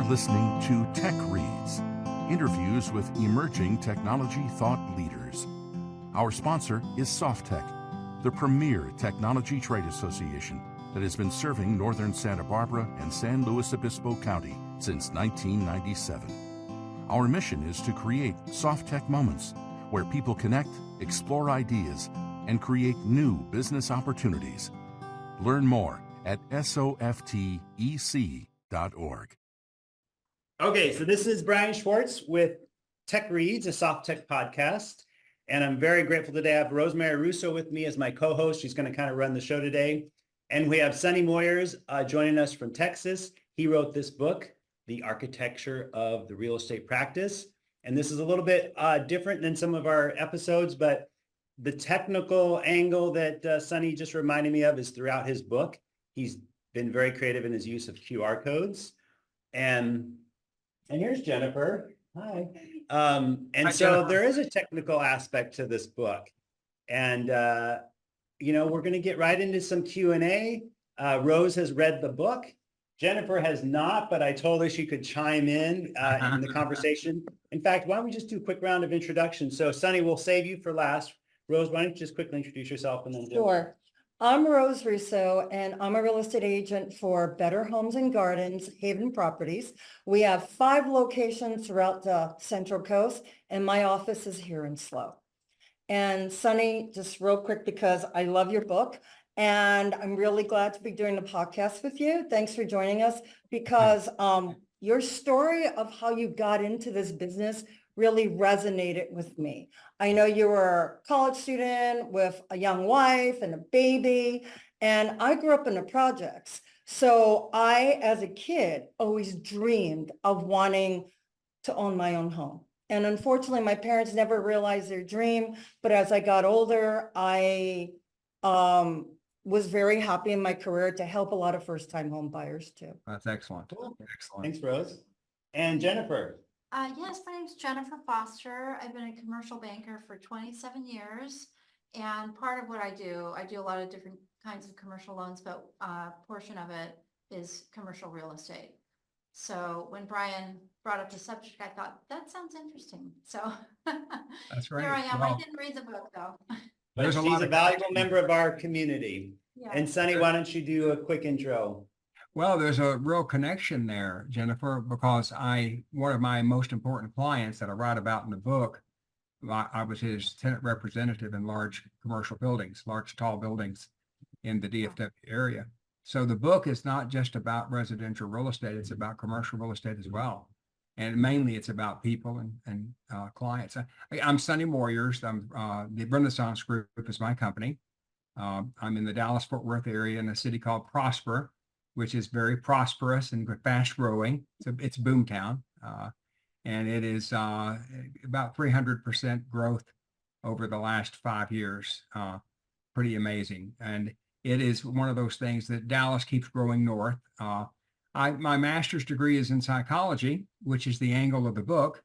listening to Tech Reads, interviews with emerging technology thought leaders. Our sponsor is SoftTech, the premier technology trade association that has been serving northern Santa Barbara and San Luis Obispo County since 1997. Our mission is to create SoftTech moments where people connect, explore ideas, and create new business opportunities. Learn more at softec.org. Okay, so this is Brian Schwartz with Tech Reads, a SoftTech podcast. And I'm very grateful today. I have Rosemary Russo with me as my co-host. She's going to kind of run the show today. And we have Sonny Moyers joining us from Texas. He wrote this book, The Architecture of the Real Estate Practice. And this is a little bit different than some of our episodes, but the technical angle that Sonny just reminded me of is throughout his book. He's been very creative in his use of QR codes. And here's Jennifer. Hi. And Hi, so Jennifer. there is a technical aspect to this book. And, we're going to get right into some Q&A. Rose has read the book. Jennifer has not, but I told her she could chime in the conversation. In fact, why don't we just do a quick round of introductions? So, Sonny, we'll save you for last. Rose, why don't you just quickly introduce yourself and then Jennifer. Sure. I'm Rose Russo, and I'm a real estate agent for Better Homes and Gardens, Haven Properties. We have 5 locations throughout the Central Coast, and my office is here in SLO. And Sonny, just real quick, because I love your book, and I'm really glad to be doing the podcast with you. Thanks for joining us, because your story of how you got into this business really resonated with me. I know you were a college student with a young wife and a baby, and I grew up in the projects. So I, as a kid, always dreamed of wanting to own my own home. And unfortunately, my parents never realized their dream. But as I got older, I was very happy in my career to help a lot of first-time home buyers too. That's excellent. Cool. Excellent. Thanks, Rose. And Jennifer. Yes, my name's Jennifer Foster. I've been a commercial banker for 27 years. And part of what I do a lot of different kinds of commercial loans, but a portion of it is commercial real estate. So when Brian brought up the subject, I thought, that sounds interesting. So That's right. here I am. Well, I didn't read the book though. But There's she's a lot a of valuable member of our community. Yeah. And Sonny, why don't you do a quick intro? well, there's a real connection there, Jennifer, because one of my most important clients that I write about in the book, I was his tenant representative in large commercial buildings, large tall buildings in the DFW area. So the book is not just about residential real estate, it's about commercial real estate as well. And mainly it's about people and clients. I'm Sonny Moyers. The Renaissance Group is my company. I'm in the Dallas-Fort Worth area in a city called Prosper, which is very prosperous and fast growing. It's boomtown. And it is about 300% growth over the last 5 years. Pretty amazing. And it is one of those things that Dallas keeps growing north. My master's degree is in psychology, which is the angle of the book,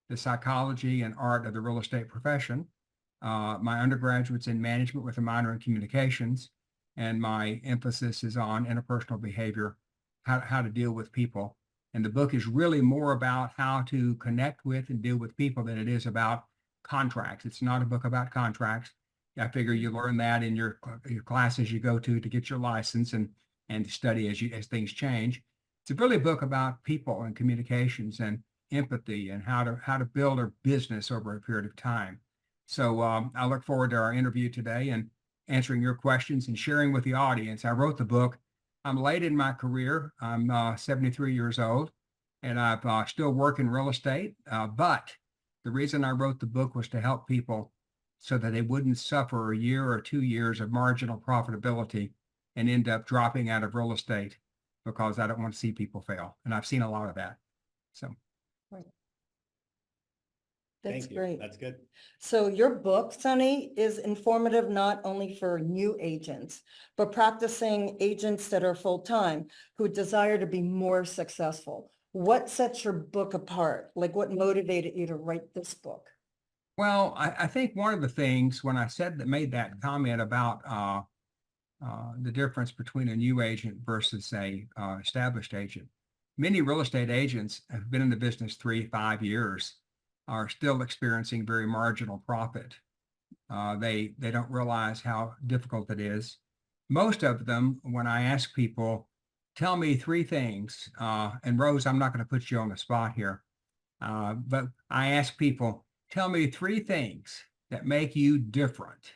the psychology and art of the real estate profession. My undergraduate's in management with a minor in communications, and my emphasis is on interpersonal behavior, how to deal with people. And the book is really more about how to connect with and deal with people than it is about contracts. It's not a book about contracts. I figure you learn that in your classes you go to get your license and study as things change. It's really a book about people and communications and empathy and how to build a business over a period of time. So I look forward to our interview today and answering your questions and sharing with the audience. I wrote the book. I'm late in my career. I'm 73 years old, and I've still work in real estate. But the reason I wrote the book was to help people so that they wouldn't suffer a year or 2 years of marginal profitability and end up dropping out of real estate, because I don't want to see people fail. And I've seen a lot of that. So. That's Thank you. great. That's good. So your book, Sonny, is informative not only for new agents, but practicing agents that are full-time who desire to be more successful. What sets your book apart? Like, what motivated you to write this book? Well, I think one of the things when I made that comment about the difference between a new agent versus a established agent, many real estate agents have been in the business 3, 5 years, are still experiencing very marginal profit. They don't realize how difficult it is. Most of them, when I ask people, tell me 3 things, and Rose, I'm not going to put you on the spot here, but I ask people, tell me 3 things that make you different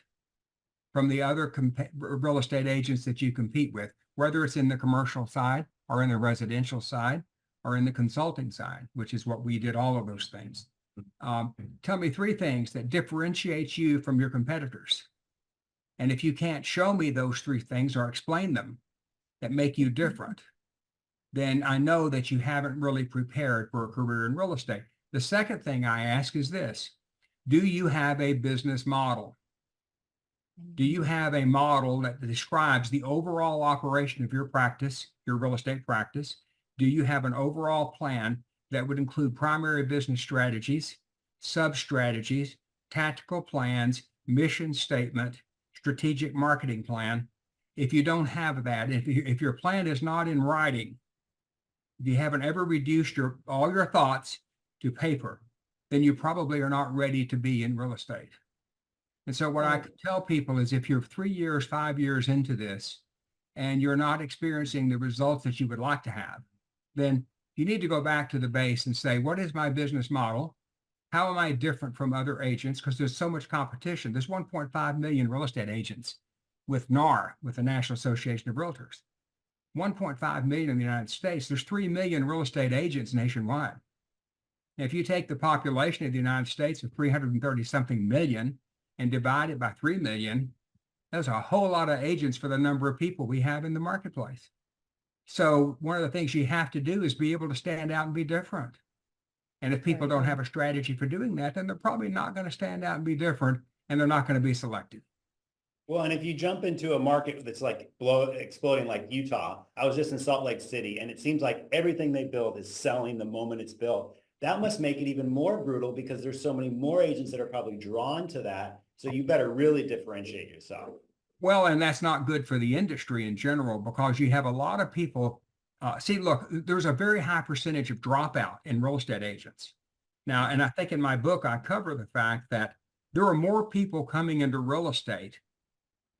from the other real estate agents that you compete with, whether it's in the commercial side or in the residential side or in the consulting side, which is what we did, all of those things. Tell me 3 things that differentiate you from your competitors. And if you can't show me those 3 things or explain them that make you different, then I know that you haven't really prepared for a career in real estate. The second thing I ask is this: do you have a business model? Do you have a model that describes the overall operation of your practice, your real estate practice? Do you have an overall plan that would include primary business strategies, sub-strategies, tactical plans, mission statement, strategic marketing plan? If you don't have that, if your plan is not in writing, if you haven't ever reduced all your thoughts to paper, then you probably are not ready to be in real estate. And so what I could tell people is, if you're 3 years, 5 years into this, and you're not experiencing the results that you would like to have, then you need to go back to the base and say, what is my business model? How am I different from other agents? Because there's so much competition. There's 1.5 million real estate agents with NAR, with the National Association of Realtors. 1.5 million in the United States. There's 3 million real estate agents nationwide. If you take the population of the United States of 330 something million and divide it by 3 million, there's a whole lot of agents for the number of people we have in the marketplace. So one of the things you have to do is be able to stand out and be different. And if people don't have a strategy for doing that, then they're probably not going to stand out and be different, and they're not going to be selected. Well, and if you jump into a market that's like exploding like Utah, I was just in Salt Lake City, and it seems like everything they build is selling the moment it's built. That must make it even more brutal, because there's so many more agents that are probably drawn to that. So you better really differentiate yourself. Well, and that's not good for the industry in general, because you have a lot of people. See, look, there's a very high percentage of dropout in real estate agents. Now, and I think in my book, I cover the fact that there are more people coming into real estate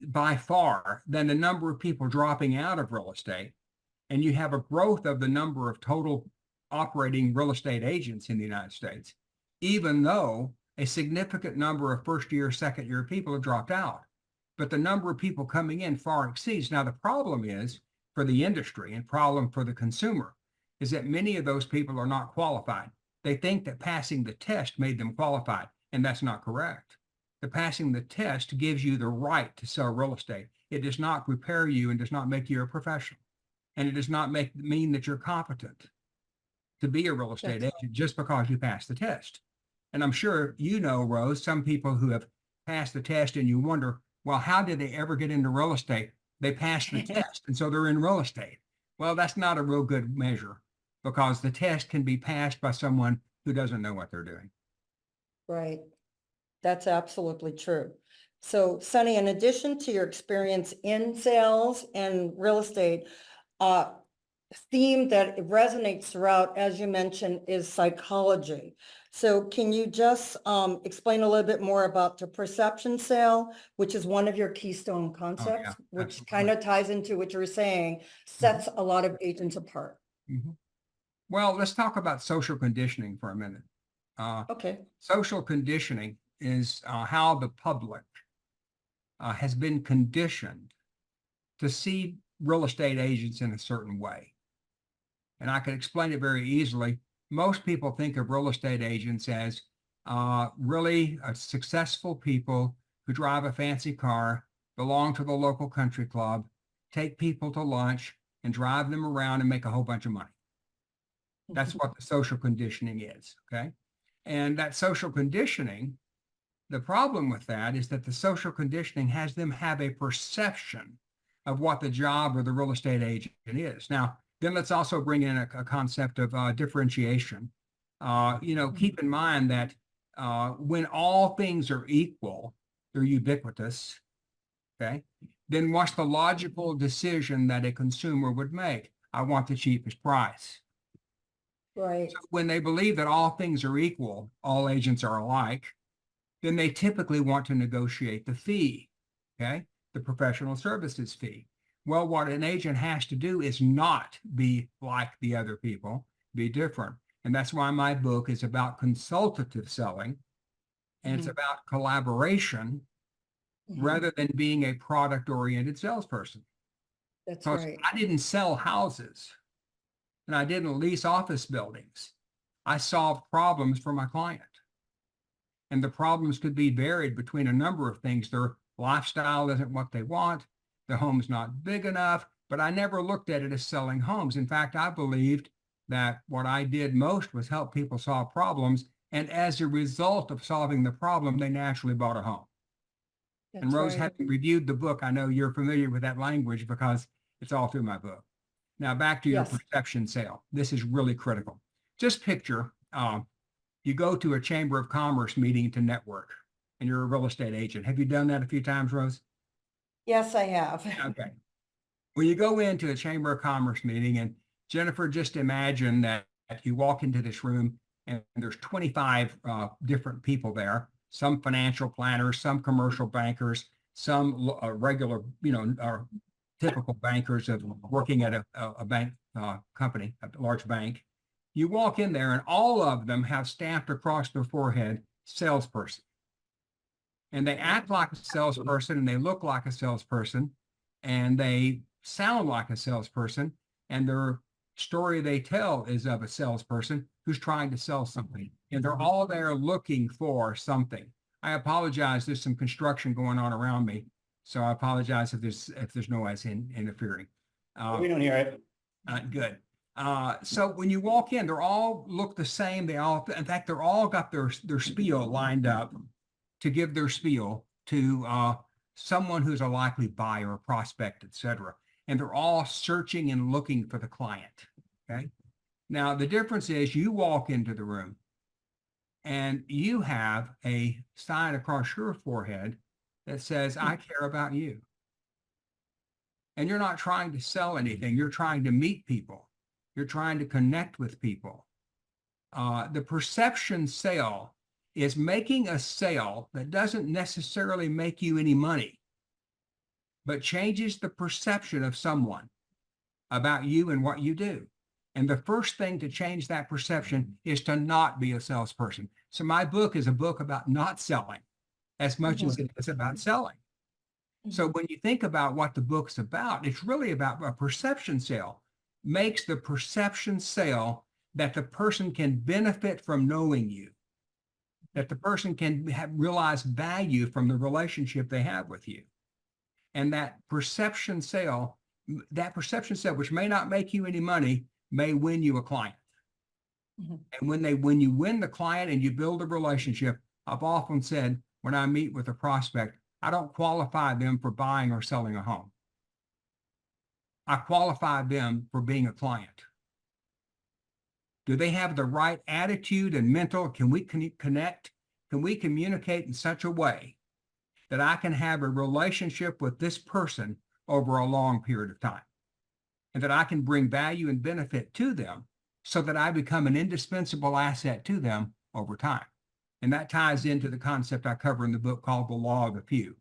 by far than the number of people dropping out of real estate. And you have a growth of the number of total operating real estate agents in the United States, even though a significant number of first-year, second-year people have dropped out. But the number of people coming in far exceeds. Now, the problem is for the industry, and problem for the consumer, is that many of those people are not qualified. They think that passing the test made them qualified, and that's not correct. The passing the test gives you the right to sell real estate. It does not prepare you and does not make you a professional. And it does not mean that you're competent to be a real estate agent just because you passed the test. And I'm sure you know, Rose, some people who have passed the test, and you wonder, well, how did they ever get into real estate? They passed the test, and so they're in real estate. Well, that's not a real good measure, because the test can be passed by someone who doesn't know what they're doing. Right. That's absolutely true. So, Sonny, in addition to your experience in sales and real estate, theme that resonates throughout, as you mentioned, is psychology. So can you just explain a little bit more about the perception sale, which is one of your keystone concepts, which kind of ties into what you were saying, sets a lot of agents apart? Well, let's talk about social conditioning for a minute. Okay. Social conditioning is how the public has been conditioned to see real estate agents in a certain way. And I can explain it very easily. Most people think of real estate agents as really successful people who drive a fancy car, belong to the local country club, take people to lunch, and drive them around and make a whole bunch of money. That's what the social conditioning is, okay? And that social conditioning, the problem with that is that the social conditioning has them have a perception of what the job of the real estate agent is. Now, then let's also bring in a concept of differentiation. Keep in mind that when all things are equal, they're ubiquitous, okay? Then what's the logical decision that a consumer would make? I want the cheapest price. Right. When they believe that all things are equal, all agents are alike, then they typically want to negotiate the fee, okay? The professional services fee. Well, what an agent has to do is not be like the other people, be different. And that's why my book is about consultative selling, and it's Mhm. about collaboration Mhm. rather than being a product-oriented salesperson. That's Because right. I didn't sell houses and I didn't lease office buildings. I solved problems for my client. And the problems could be varied between a number of things. Their lifestyle isn't what they want. The home's not big enough, but I never looked at it as selling homes. In fact, I believed that what I did most was help people solve problems. And as a result of solving the problem, they naturally bought a home. And That's Rose, right. having reviewed the book, I know you're familiar with that language because it's all through my book. Now, back to your Yes. perception sale. This is really critical. Just picture you go to a Chamber of Commerce meeting to network, and you're a real estate agent. Have you done that a few times, Rose? Yes, I have. Okay. Well, you go into a Chamber of Commerce meeting, and Jennifer, just imagine that you walk into this room and there's 25 different people there, some financial planners, some commercial bankers, some regular, typical bankers of working at a bank company, a large bank. You walk in there and all of them have stamped across their forehead, salesperson. And they act like a salesperson and they look like a salesperson and they sound like a salesperson. And their story they tell is of a salesperson who's trying to sell something. And they're all there looking for something. I apologize. There's some construction going on around me. So I apologize if there's noise interfering. We don't hear it. Good. So when you walk in, they all look the same. In fact, they're all got their spiel lined up to give their spiel to someone who's a likely buyer, prospect, etc. And they're all searching and looking for the client. Okay. Now the difference is you walk into the room and you have a sign across your forehead that says, "I care about you." And you're not trying to sell anything. You're trying to meet people. You're trying to connect with people. The perception sale is making a sale that doesn't necessarily make you any money, but changes the perception of someone about you and what you do. And the first thing to change that perception is to not be a salesperson. So my book is a book about not selling as much as it is about selling. So when you think about what the book's about, it's really about a perception sale. Makes the perception sale that the person can benefit from knowing you, that the person can realize value from the relationship they have with you. And that perception sale, which may not make you any money, may win you a client. And when you win the client and you build a relationship, I've often said when I meet with a prospect, I don't qualify them for buying or selling a home. I qualify them for being a client. Do they have the right attitude and mental? Can we connect? Can we communicate in such a way that I can have a relationship with this person over a long period of time? And that I can bring value and benefit to them so that I become an indispensable asset to them over time. And that ties into the concept I cover in the book called The Law of the Few,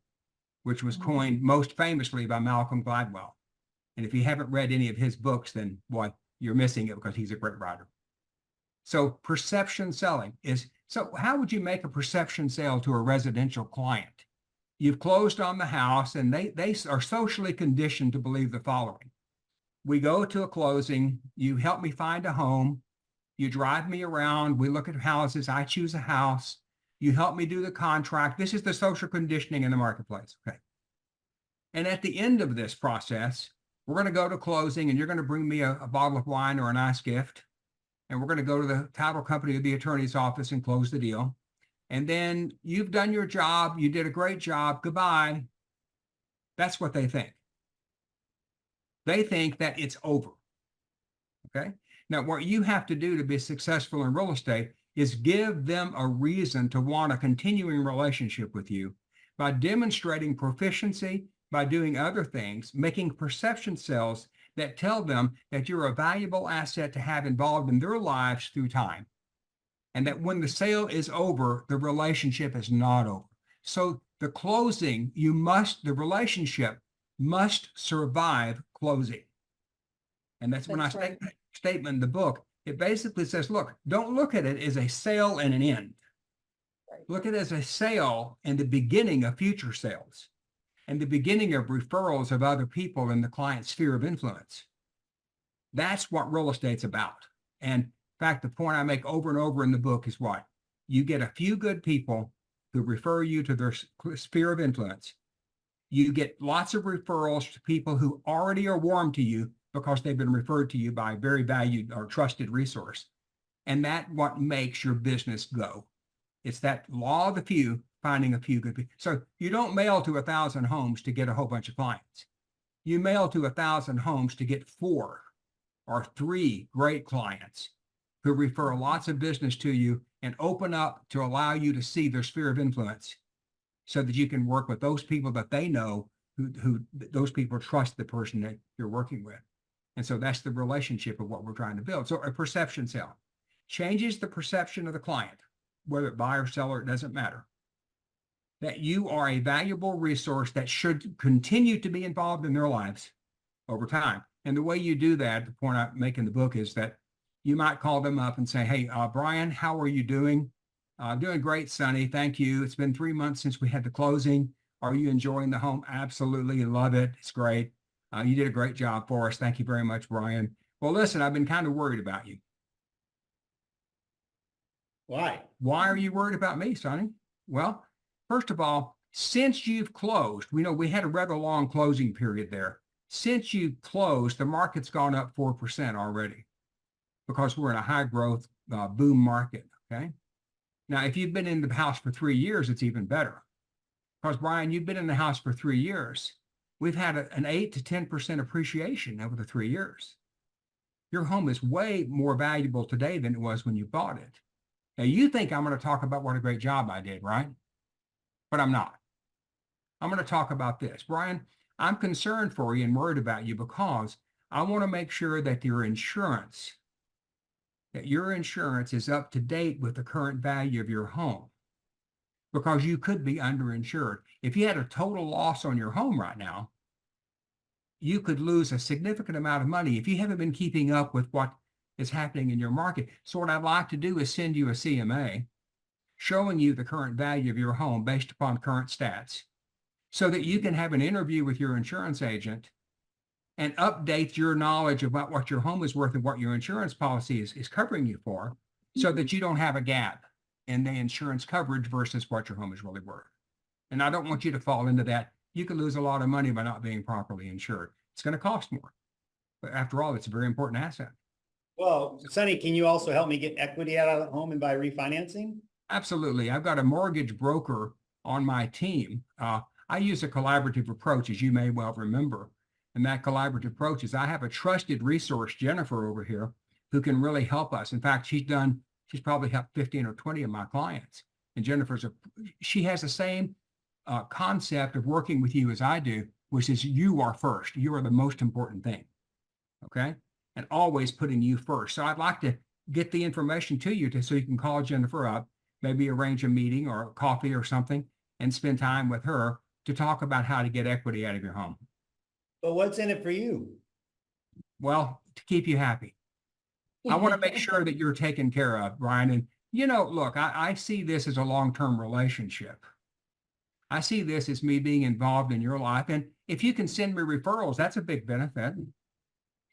which was coined most famously by Malcolm Gladwell. And if you haven't read any of his books, then boy, you're missing it because he's a great writer. So perception selling so how would you make a perception sale to a residential client? You've closed on the house and they are socially conditioned to believe the following. We go to a closing, you help me find a home, you drive me around, we look at houses, I choose a house, you help me do the contract. This is the social conditioning in the marketplace. Okay. And at the end of this process, we're going to go to closing and you're going to bring me a bottle of wine or a nice gift. And we're going to go to the title company or the attorney's office and close the deal. And then you've done your job. You did a great job. Goodbye. That's what they think. They think that it's over. Okay. Now, what you have to do to be successful in real estate is give them a reason to want a continuing relationship with you by demonstrating proficiency, by doing other things, making perception sales that tell them that you're a valuable asset to have involved in their lives through time. And that when the sale is over, the relationship is not over. So the closing, the relationship must survive closing. And that's when I That's right. make that statement in the book. It basically says, look, don't look at it as a sale and an end. Right. Look at it as a sale and the beginning of future sales and the beginning of referrals of other people in the client's sphere of influence. That's what real estate's about. And in fact, the point I make over and over in the book is what? You get a few good people who refer you to their sphere of influence. You get lots of referrals to people who already are warm to you because they've been referred to you by a very valued or trusted resource. And that's what makes your business go. It's that law of the few, finding a few good people. So you don't mail to 1,000 homes to get a whole bunch of clients. You mail to 1,000 homes to get 4 or 3 great clients who refer lots of business to you and open up to allow you to see their sphere of influence so that you can work with those people that they know who those people trust the person that you're working with. And so that's the relationship of what we're trying to build. So a perception sale changes the perception of the client, whether it buyer or seller, it doesn't matter, that you are a valuable resource that should continue to be involved in their lives over time. And the way you do that, the point I make in the book is that you might call them up and say, hey, Brian, how are you doing? Doing great, Sonny. Thank you. It's been 3 months since we had the closing. Are you enjoying the home? Absolutely. Love it. It's great. You did a great job for us. Thank you very much, Brian. Well, listen, I've been kind of worried about you. Why? Why are you worried about me, Sonny? Well, first of all, since you've closed, we know we had a rather long closing period there. Since you closed, the market's gone up 4% already because we're in a high growth boom market, okay? Now, if you've been in the house for 3 years, it's even better. Because, Brian, you've been in the house for 3 years. We've had an 8 to 10% appreciation over the 3 years. Your home is way more valuable today than it was when you bought it. Now, you think I'm going to talk about what a great job I did, right? But I'm not. I'm going to talk about this. Brian, I'm concerned for you and worried about you because I want to make sure that your insurance is up to date with the current value of your home, because you could be underinsured. If you had a total loss on your home right now, you could lose a significant amount of money if you haven't been keeping up with what is happening in your market. So what I'd like to do is send you a CMA showing you the current value of your home based upon current stats so that you can have an interview with your insurance agent and update your knowledge about what your home is worth and what your insurance policy is covering you for, so that you don't have a gap in the insurance coverage versus what your home is really worth. And I don't want you to fall into that. You could lose a lot of money by not being properly insured. It's going to cost more. But after all, it's a very important asset. Well, Sonny, can you also help me get equity out of the home and by refinancing? Absolutely. I've got a mortgage broker on my team. I use a collaborative approach, as you may well remember. And that collaborative approach is I have a trusted resource, Jennifer, over here, who can really help us. In fact, she's probably helped 15 or 20 of my clients. And she has the same concept of working with you as I do, which is you are first. You are the most important thing. Okay? And always putting you first. So I'd like to get the information to you so you can call Jennifer up, maybe arrange a meeting or a coffee or something, and spend time with her to talk about how to get equity out of your home. But what's in it for you? Well, to keep you happy. I want to make sure that you're taken care of, Brian. And, look, I see this as a long-term relationship. I see this as me being involved in your life. And if you can send me referrals, that's a big benefit.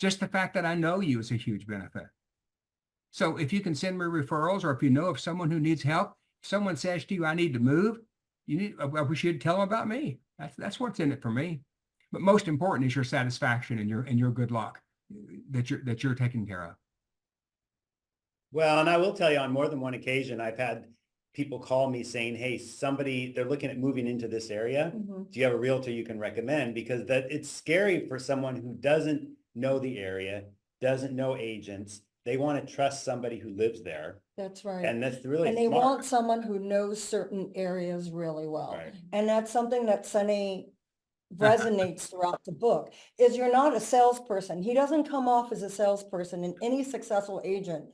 Just the fact that I know you is a huge benefit. So if you can send me referrals, or if you know of someone who needs help, if someone says to you, I need to move, we should tell them about me. That's what's in it for me. But most important is your satisfaction and your good luck that you're taken care of. Well, and I will tell you, on more than one occasion, I've had people call me saying, hey, they're looking at moving into this area. Mhm. Do you have a realtor you can recommend? Because it's scary for someone who doesn't know the area, doesn't know agents. They want to trust somebody who lives there. That's right. And that's really And they smart. want someone who knows certain areas really well. Right. And that's something that Sonny resonates throughout the book is you're not a salesperson. He doesn't come off as a salesperson, and any successful agent,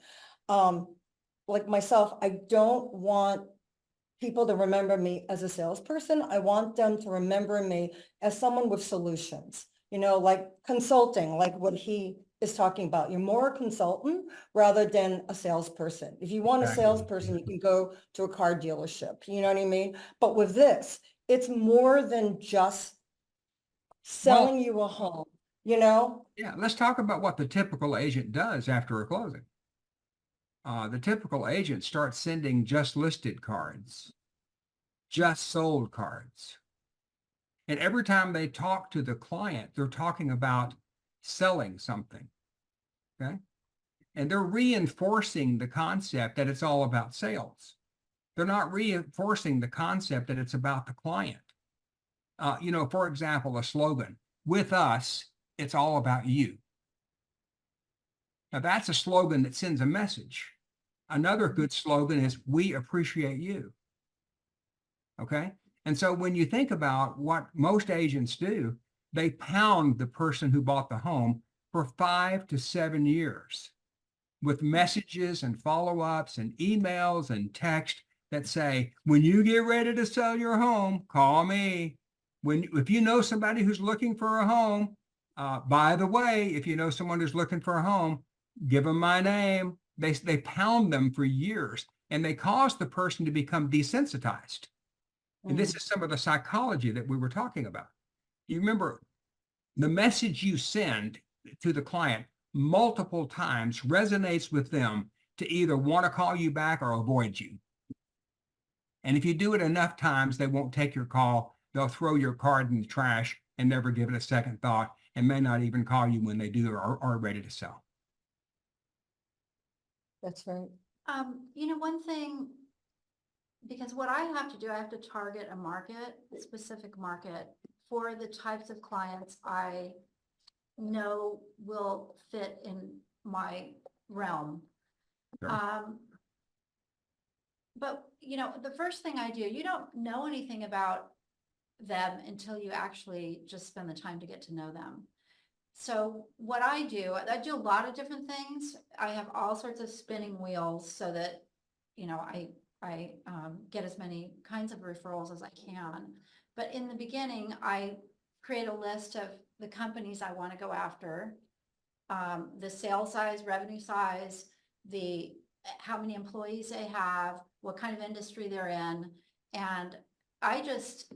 like myself, I don't want people to remember me as a salesperson. I want them to remember me as someone with solutions, like consulting, like what he is talking about. You're more a consultant rather than a salesperson. If you want a Exactly. salesperson, you can go to a car dealership, you know what I mean? But with this, it's more than just selling you a home, Yeah, let's talk about what the typical agent does after a closing. The typical agent starts sending just listed cards, just sold cards. And every time they talk to the client, they're talking about selling something. Okay. And they're reinforcing the concept that it's all about sales. They're not reinforcing the concept that it's about the client. For example, a slogan, with us, it's all about you. Now that's a slogan that sends a message. Another good slogan is, we appreciate you. Okay. And so when you think about what most agents do, they pound the person who bought the home for 5 to 7 years with messages and follow-ups and emails and text that say, when you get ready to sell your home, call me. If you know somebody who's looking for a home, by the way, if you know someone who's looking for a home, give them my name. They pound them for years, and they cause the person to become desensitized. And this is some of the psychology that we were talking about. You remember, the message you send to the client multiple times resonates with them to either want to call you back or avoid you. And if you do it enough times, they won't take your call. They'll throw your card in the trash and never give it a second thought, and may not even call you when they do or are ready to sell. That's right. One thing, because what I have to do, I have to target a specific market for the types of clients I know will fit in my realm. Sure. But the first thing I do, you don't know anything about them until you actually just spend the time to get to know them. So what I do a lot of different things. I have all sorts of spinning wheels so that, I get as many kinds of referrals as I can. But in the beginning, I create a list of the companies I want to go after, the sales size, revenue size, how many employees they have, what kind of industry they're in. And I just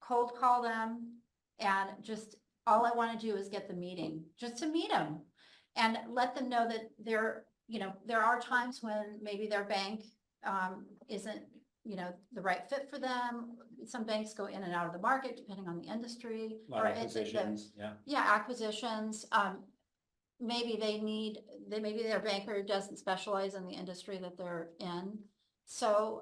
cold call them, and just all I want to do is get the meeting, just to meet them and let them know that there are times when maybe their bank isn't, the right fit for them. Some banks go in and out of the market depending on the industry. A lot of acquisitions. Yeah, acquisitions. Maybe maybe their banker doesn't specialize in the industry that they're in. So,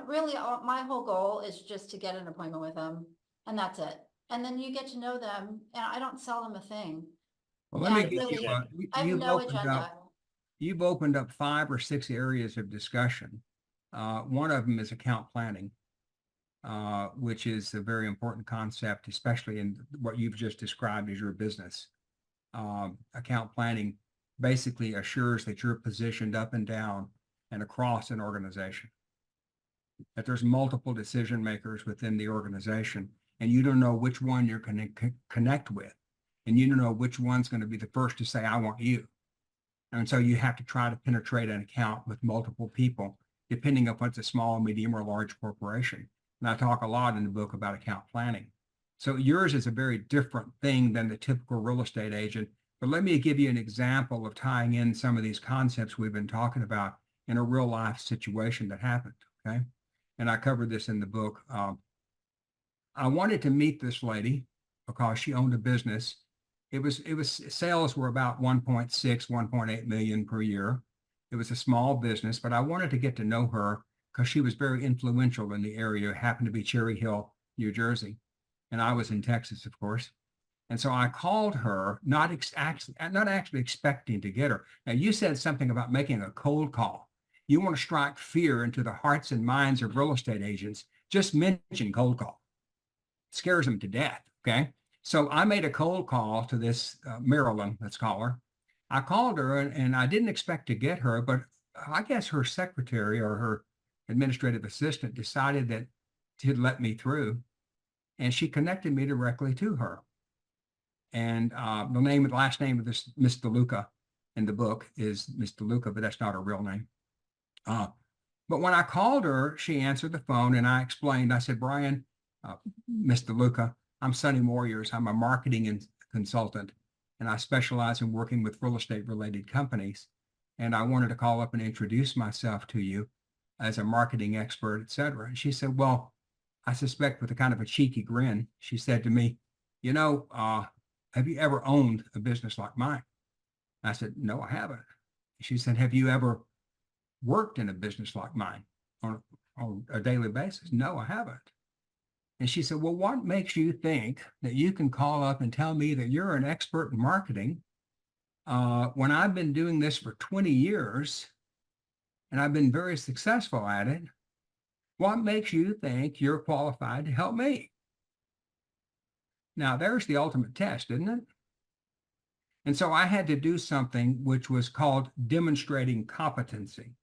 really my whole goal is just to get an appointment with them, and that's it. And then you get to know them, and I don't sell them a thing. Well, let me And give really, you, I have no agenda. you've opened up 5 or 6 areas of discussion. One of them is account planning, which is a very important concept, especially in what you've just described as your business. Account planning basically assures that you're positioned up and down and across an organization, that there's multiple decision makers within the organization, and you don't know which one you're going to connect with, and you don't know which one's going to be the first to say, I want you. And so you have to try to penetrate an account with multiple people, depending on what's a small, medium, or large corporation. And I talk a lot in the book about account planning. So yours is a very different thing than the typical real estate agent. But let me give you an example of tying in some of these concepts we've been talking about in a real life situation that happened. Okay. And I covered this in the book. I wanted to meet this lady because she owned a business. It was sales were about 1.6, 1.8 million per year. It was a small business, but I wanted to get to know her because she was very influential in the area. It happened to be Cherry Hill, New Jersey. And I was in Texas, of course. And so I called her, not actually expecting to get her. Now, you said something about making a cold call. You want to strike fear into the hearts and minds of real estate agents. Just mention cold call. It scares them to death. Okay. So I made a cold call to this Marilyn, let's call her. I called her and I didn't expect to get her, but I guess her secretary or her administrative assistant decided that she'd let me through, and she connected me directly to her. And the last name of this Miss DeLuca in the book is Miss DeLuca, but that's not her real name. But when I called her, she answered the phone, and I explained. I said, Brian, Miss DeLuca, I'm Sonny Moyers. I'm a marketing consultant, and I specialize in working with real estate related companies. And I wanted to call up and introduce myself to you as a marketing expert, et cetera. And she said, well, I suspect with a kind of a cheeky grin, she said to me, have you ever owned a business like mine? I said, no, I haven't. She said, have you ever worked in a business like mine on a daily basis? No, I haven't. And she said, well, what makes you think that you can call up and tell me that you're an expert in marketing when I've been doing this for 20 years and I've been very successful at it? What makes you think you're qualified to help me? Now, there's the ultimate test, isn't it? And so I had to do something which was called demonstrating competency.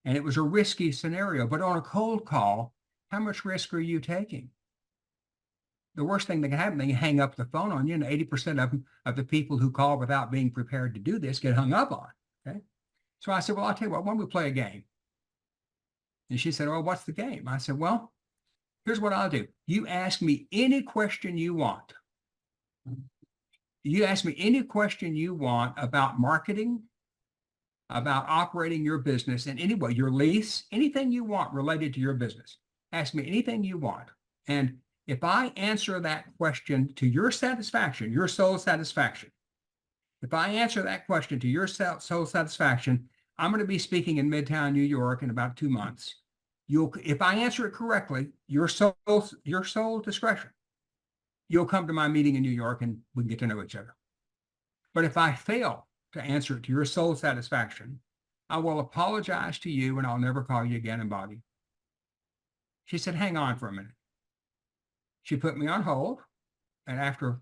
And it was a risky scenario, but on a cold call, how much risk are you taking? The worst thing that can happen, they hang up the phone on you, and 80% of the people who call without being prepared to do this get hung up on. Okay. So I said, well, I'll tell you what, why don't we play a game? And she said, oh, what's the game? I said, well, here's what I'll do. You ask me any question you want. You ask me any question you want about marketing, about operating your business in any way, your lease, anything you want related to your business. Ask me anything you want. And if I answer that question to your satisfaction, your sole satisfaction, if I answer that question to your sole satisfaction, I'm going to be speaking in Midtown, New York in about 2 months. If I answer it correctly, your sole discretion, you'll come to my meeting in New York and we can get to know each other. But if I fail to answer it to your sole satisfaction, I will apologize to you and I'll never call you again and bother you. She said, hang on for a minute. She put me on hold, and after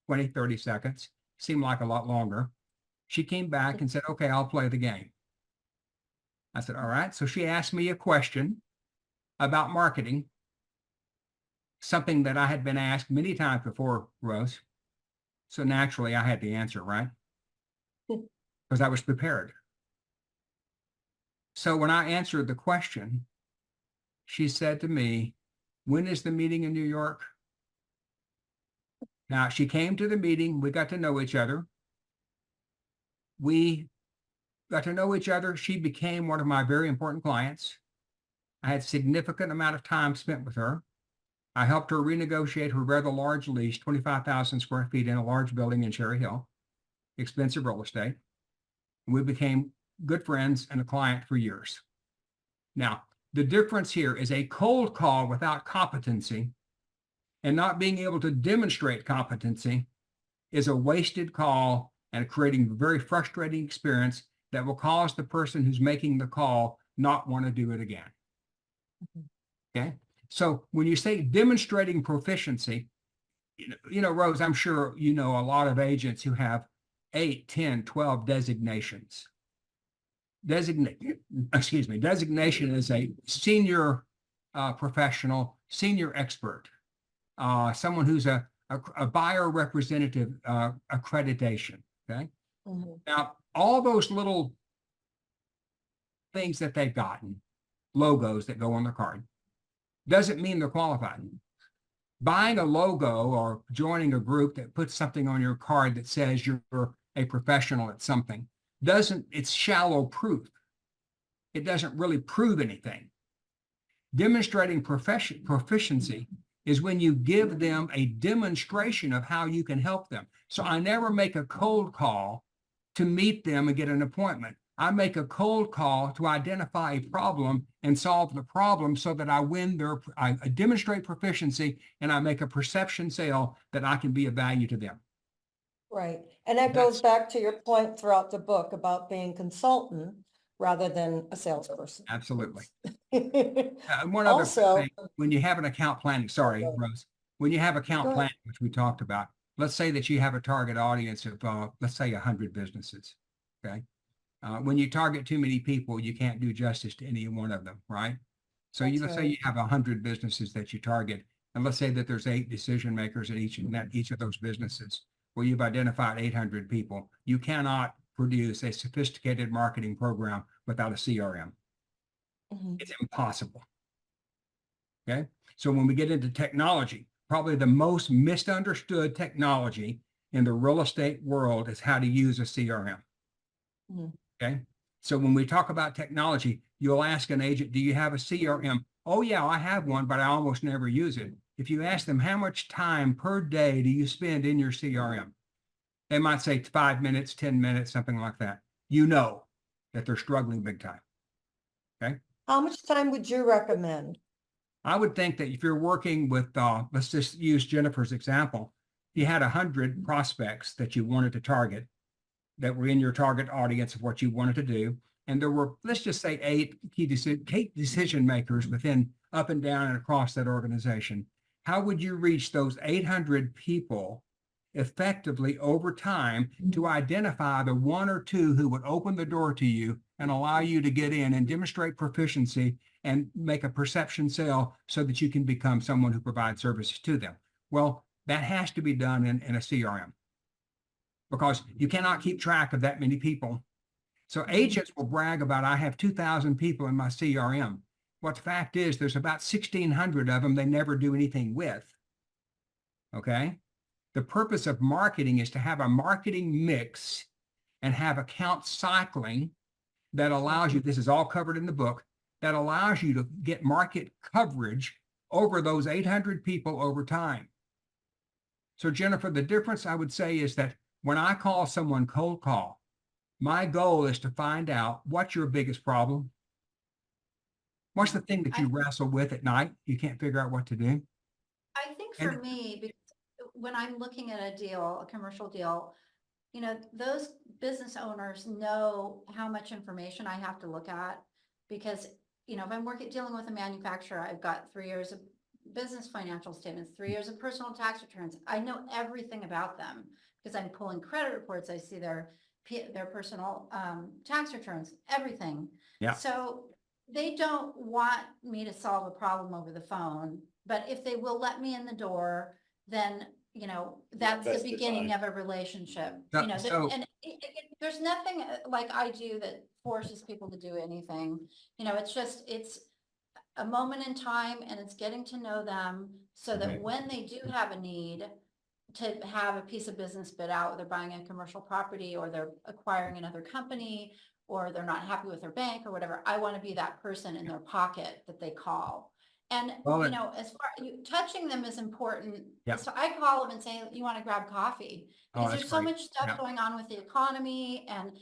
20, 30 seconds, seemed like a lot longer, she came back and said, okay, I'll play the game. I said, all right. So she asked me a question about marketing, something that I had been asked many times before, Rose. So naturally, I had the answer, right? Because I was prepared. So when I answered the question, she said to me, when is the meeting in New York? Now, she came to the meeting. We got to know each other. We got to know each other. She became one of my very important clients. I had a significant amount of time spent with her. I helped her renegotiate her rather large lease, 25,000 square feet in a large building in Cherry Hill, expensive real estate. We became good friends and a client for years. Now, the difference here is a cold call without competency and not being able to demonstrate competency is a wasted call and creating a very frustrating experience that will cause the person who's making the call not want to do it again. Okay. So when you say demonstrating proficiency, Rose, I'm sure you know a lot of agents who have 8, 10, 12 designations. Designation is a senior professional, senior expert, someone who's a buyer representative accreditation. Okay. Mm-hmm. Now, all those little things that they've gotten, logos that go on their card, doesn't mean they're qualified. Buying a logo or joining a group that puts something on your card that says you're a professional at something it's shallow proof. It doesn't really prove anything. Demonstrating proficiency is when you give them a demonstration of how you can help them. So I never make a cold call to meet them and get an appointment. I make a cold call to identify a problem and solve the problem so that I demonstrate proficiency and I make a perception sale that I can be of value to them. Right. And that goes back to your point throughout the book about being consultant rather than a salesperson. Absolutely. One other thing, when you have an account planning, Rose, when you have account Go- planning, which we talked about, let's say that you have a target audience of, let's say 100 businesses. Okay. When you target too many people, you can't do justice to any one of them, right? So That's let's say right. you have 100 businesses that you target, and let's say that there's 8 decision makers in each of those businesses. Well, you've identified 800 people. You cannot produce a sophisticated marketing program without a CRM. Mhm. It's impossible. Okay. So when we get into technology, probably the most misunderstood technology in the real estate world is how to use a CRM. Mhm. Okay. So when we talk about technology, you'll ask an agent, do you have a CRM? Oh yeah, I have one, but I almost never use it. If you ask them, how much time per day do you spend in your CRM? They might say 5 minutes, 10 minutes, something like that. You know that they're struggling big time. Okay. How much time would you recommend? I would think that if you're working with, let's just use Jennifer's example. If you had 100 prospects that you wanted to target that were in your target audience of what you wanted to do, and there were, let's just say, 8 key decision makers within up and down and across that organization, how would you reach those 800 people effectively over time to identify the 1 or 2 who would open the door to you and allow you to get in and demonstrate proficiency and make a perception sale so that you can become someone who provides services to them? Well, that has to be done in a CRM, because you cannot keep track of that many people. So agents will brag about, I have 2,000 people in my CRM. What the fact is, there's about 1,600 of them they never do anything with. Okay. The purpose of marketing is to have a marketing mix and have account cycling that allows you, this is all covered in the book, that allows you to get market coverage over those 800 people over time. So Jennifer, the difference I would say is that when I call someone cold call, my goal is to find out what's your biggest problem. What's the thing that you wrestle with at night? You can't figure out what to do. I think And- for me, because when I'm looking at a deal, a commercial deal, those business owners know how much information I have to look at, because, if I'm dealing with a manufacturer, I've got 3 years of business financial statements, 3 years of personal tax returns. I know everything about them because I'm pulling credit reports. I see their personal tax returns, everything. Yeah. So they don't want me to solve a problem over the phone, but if they will let me in the door, then that's the beginning of a relationship. There's nothing like I do that forces people to do anything. It's a moment in time, and it's getting to know them so that when they do have a need to have a piece of business bid out, they're buying a commercial property or they're acquiring another company or they're not happy with their bank or whatever, I want to be that person in their pocket that they call. And, as far touching them is important. Yeah. So I call them and say, you want to grab coffee? Because that's there's so great. much stuff going on with the economy and,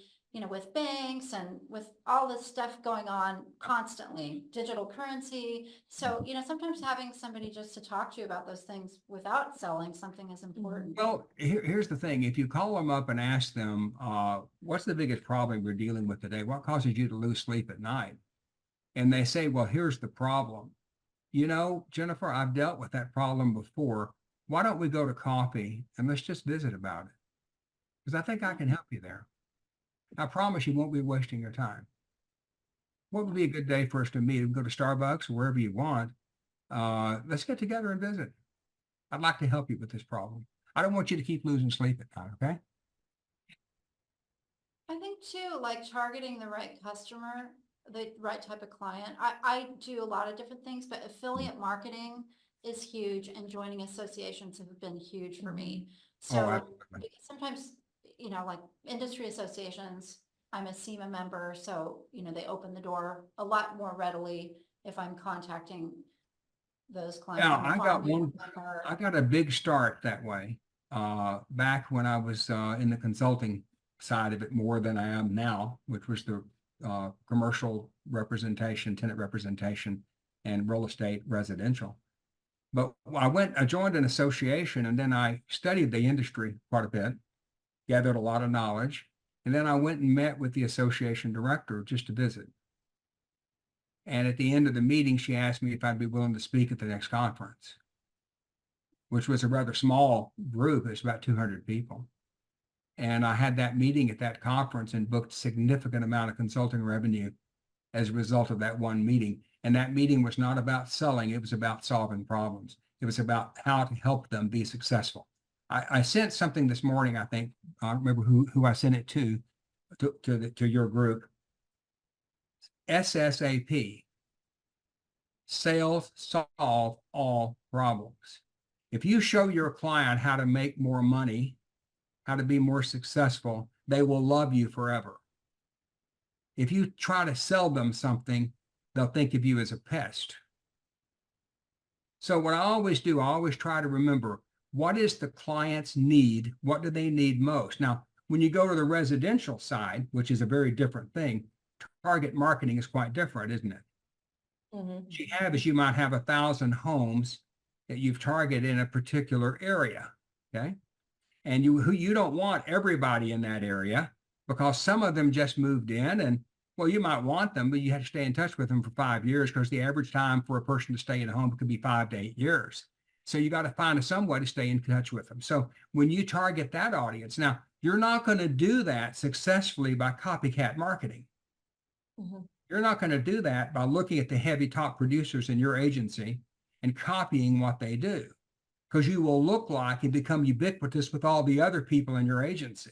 with banks and with all this stuff going on constantly, digital currency. So, sometimes having somebody just to talk to you about those things without selling something is important. Well, here's the thing. If you call them up and ask them, what's the biggest problem we're dealing with today? What causes you to lose sleep at night? And they say, well, here's the problem. Jennifer, I've dealt with that problem before. Why don't we go to coffee and let's just visit about it? Because I think I can help you there. I promise you won't be wasting your time. What would be a good day for us to meet? We can go to Starbucks or wherever you want. Let's get together and visit. I'd like to help you with this problem. I don't want you to keep losing sleep at night, okay? I think too, like targeting the right customer, the right type of client. I do a lot of different things, but affiliate marketing is huge, and joining associations have been huge for me. So absolutely. sometimes, like industry associations, I'm a SEMA member, so, they open the door a lot more readily if I'm contacting those clients. Yeah, I got a big start that way. Back when I was in the consulting side of it more than I am now, which was the commercial representation, tenant representation, and real estate residential. But I joined an association, and then I studied the industry quite a bit, gathered a lot of knowledge, and then I went and met with the association director just to visit. And at the end of the meeting, she asked me if I'd be willing to speak at the next conference. which was a rather small group. It was about 200 people. And I had that meeting at that conference and booked a significant amount of consulting revenue as a result of that one meeting. And that meeting was not about selling. It was about solving problems. It was about how to help them be successful. I sent something this morning, I think, I don't remember who I sent it to your group. SSAP, sales solve all problems. If you show your client how to make more money, how to be more successful, they will love you forever. If you try to sell them something, they'll think of you as a pest. So what I always do, I always try to remember, what is the client's need? What do they need most? Now, when you go to the residential side, which is a very different thing, target marketing is quite different, isn't it? Mhm. What you have is you might have 1,000 homes that you've targeted in a particular area, okay? And you don't want everybody in that area because some of them just moved in and, well, you might want them, but you have to stay in touch with them for 5 years because the average time for a person to stay in a home could be 5 to 8 years. So you got to find some way to stay in touch with them. So when you target that audience, now you're not going to do that successfully by copycat marketing. Mhm. You're not going to do that by looking at the heavy top producers in your agency and copying what they do, because you will look like and become ubiquitous with all the other people in your agency.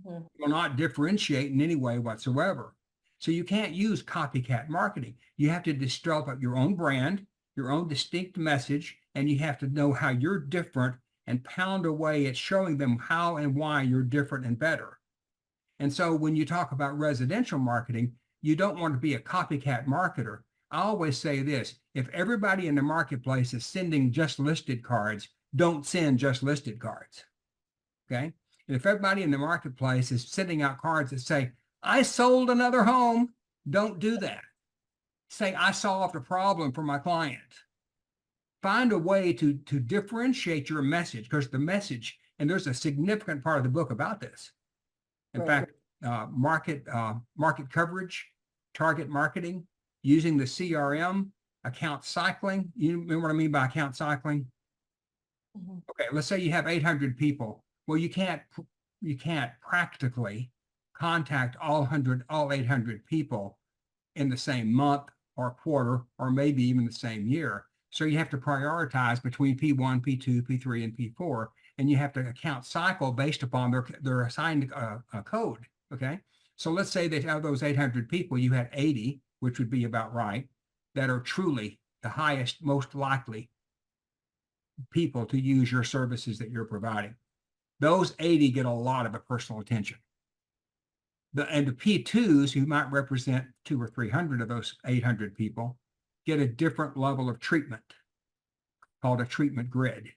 Mhm. You will not differentiate in any way whatsoever. So you can't use copycat marketing. You have to develop your own brand, your own distinct message, and you have to know how you're different and pound away at showing them how and why you're different and better. And so when you talk about residential marketing, you don't want to be a copycat marketer. I always say this, if everybody in the marketplace is sending just listed cards, don't send just listed cards, okay? And if everybody in the marketplace is sending out cards that say, I sold another home, don't do that. Say, I solved a problem for my client. Find a way to differentiate your message, because the message, and there's a significant part of the book about this. In Right. fact, market coverage, target marketing, using the CRM, account cycling. You know what I mean by account cycling? Mhm. Okay, let's say you have 800 people. Well, you can't practically contact all 800 people in the same month or quarter, or maybe even the same year. So you have to prioritize between P1, P2, P3, and P4, and you have to account cycle based upon their assigned code. Okay, so let's say that out of those 800 people, you had 80, which would be about right, that are truly the highest, most likely people to use your services that you're providing. Those 80 get a lot of the personal attention. And the P2s, who might represent 200 or 300 of those 800 people, get a different level of treatment called a treatment grid.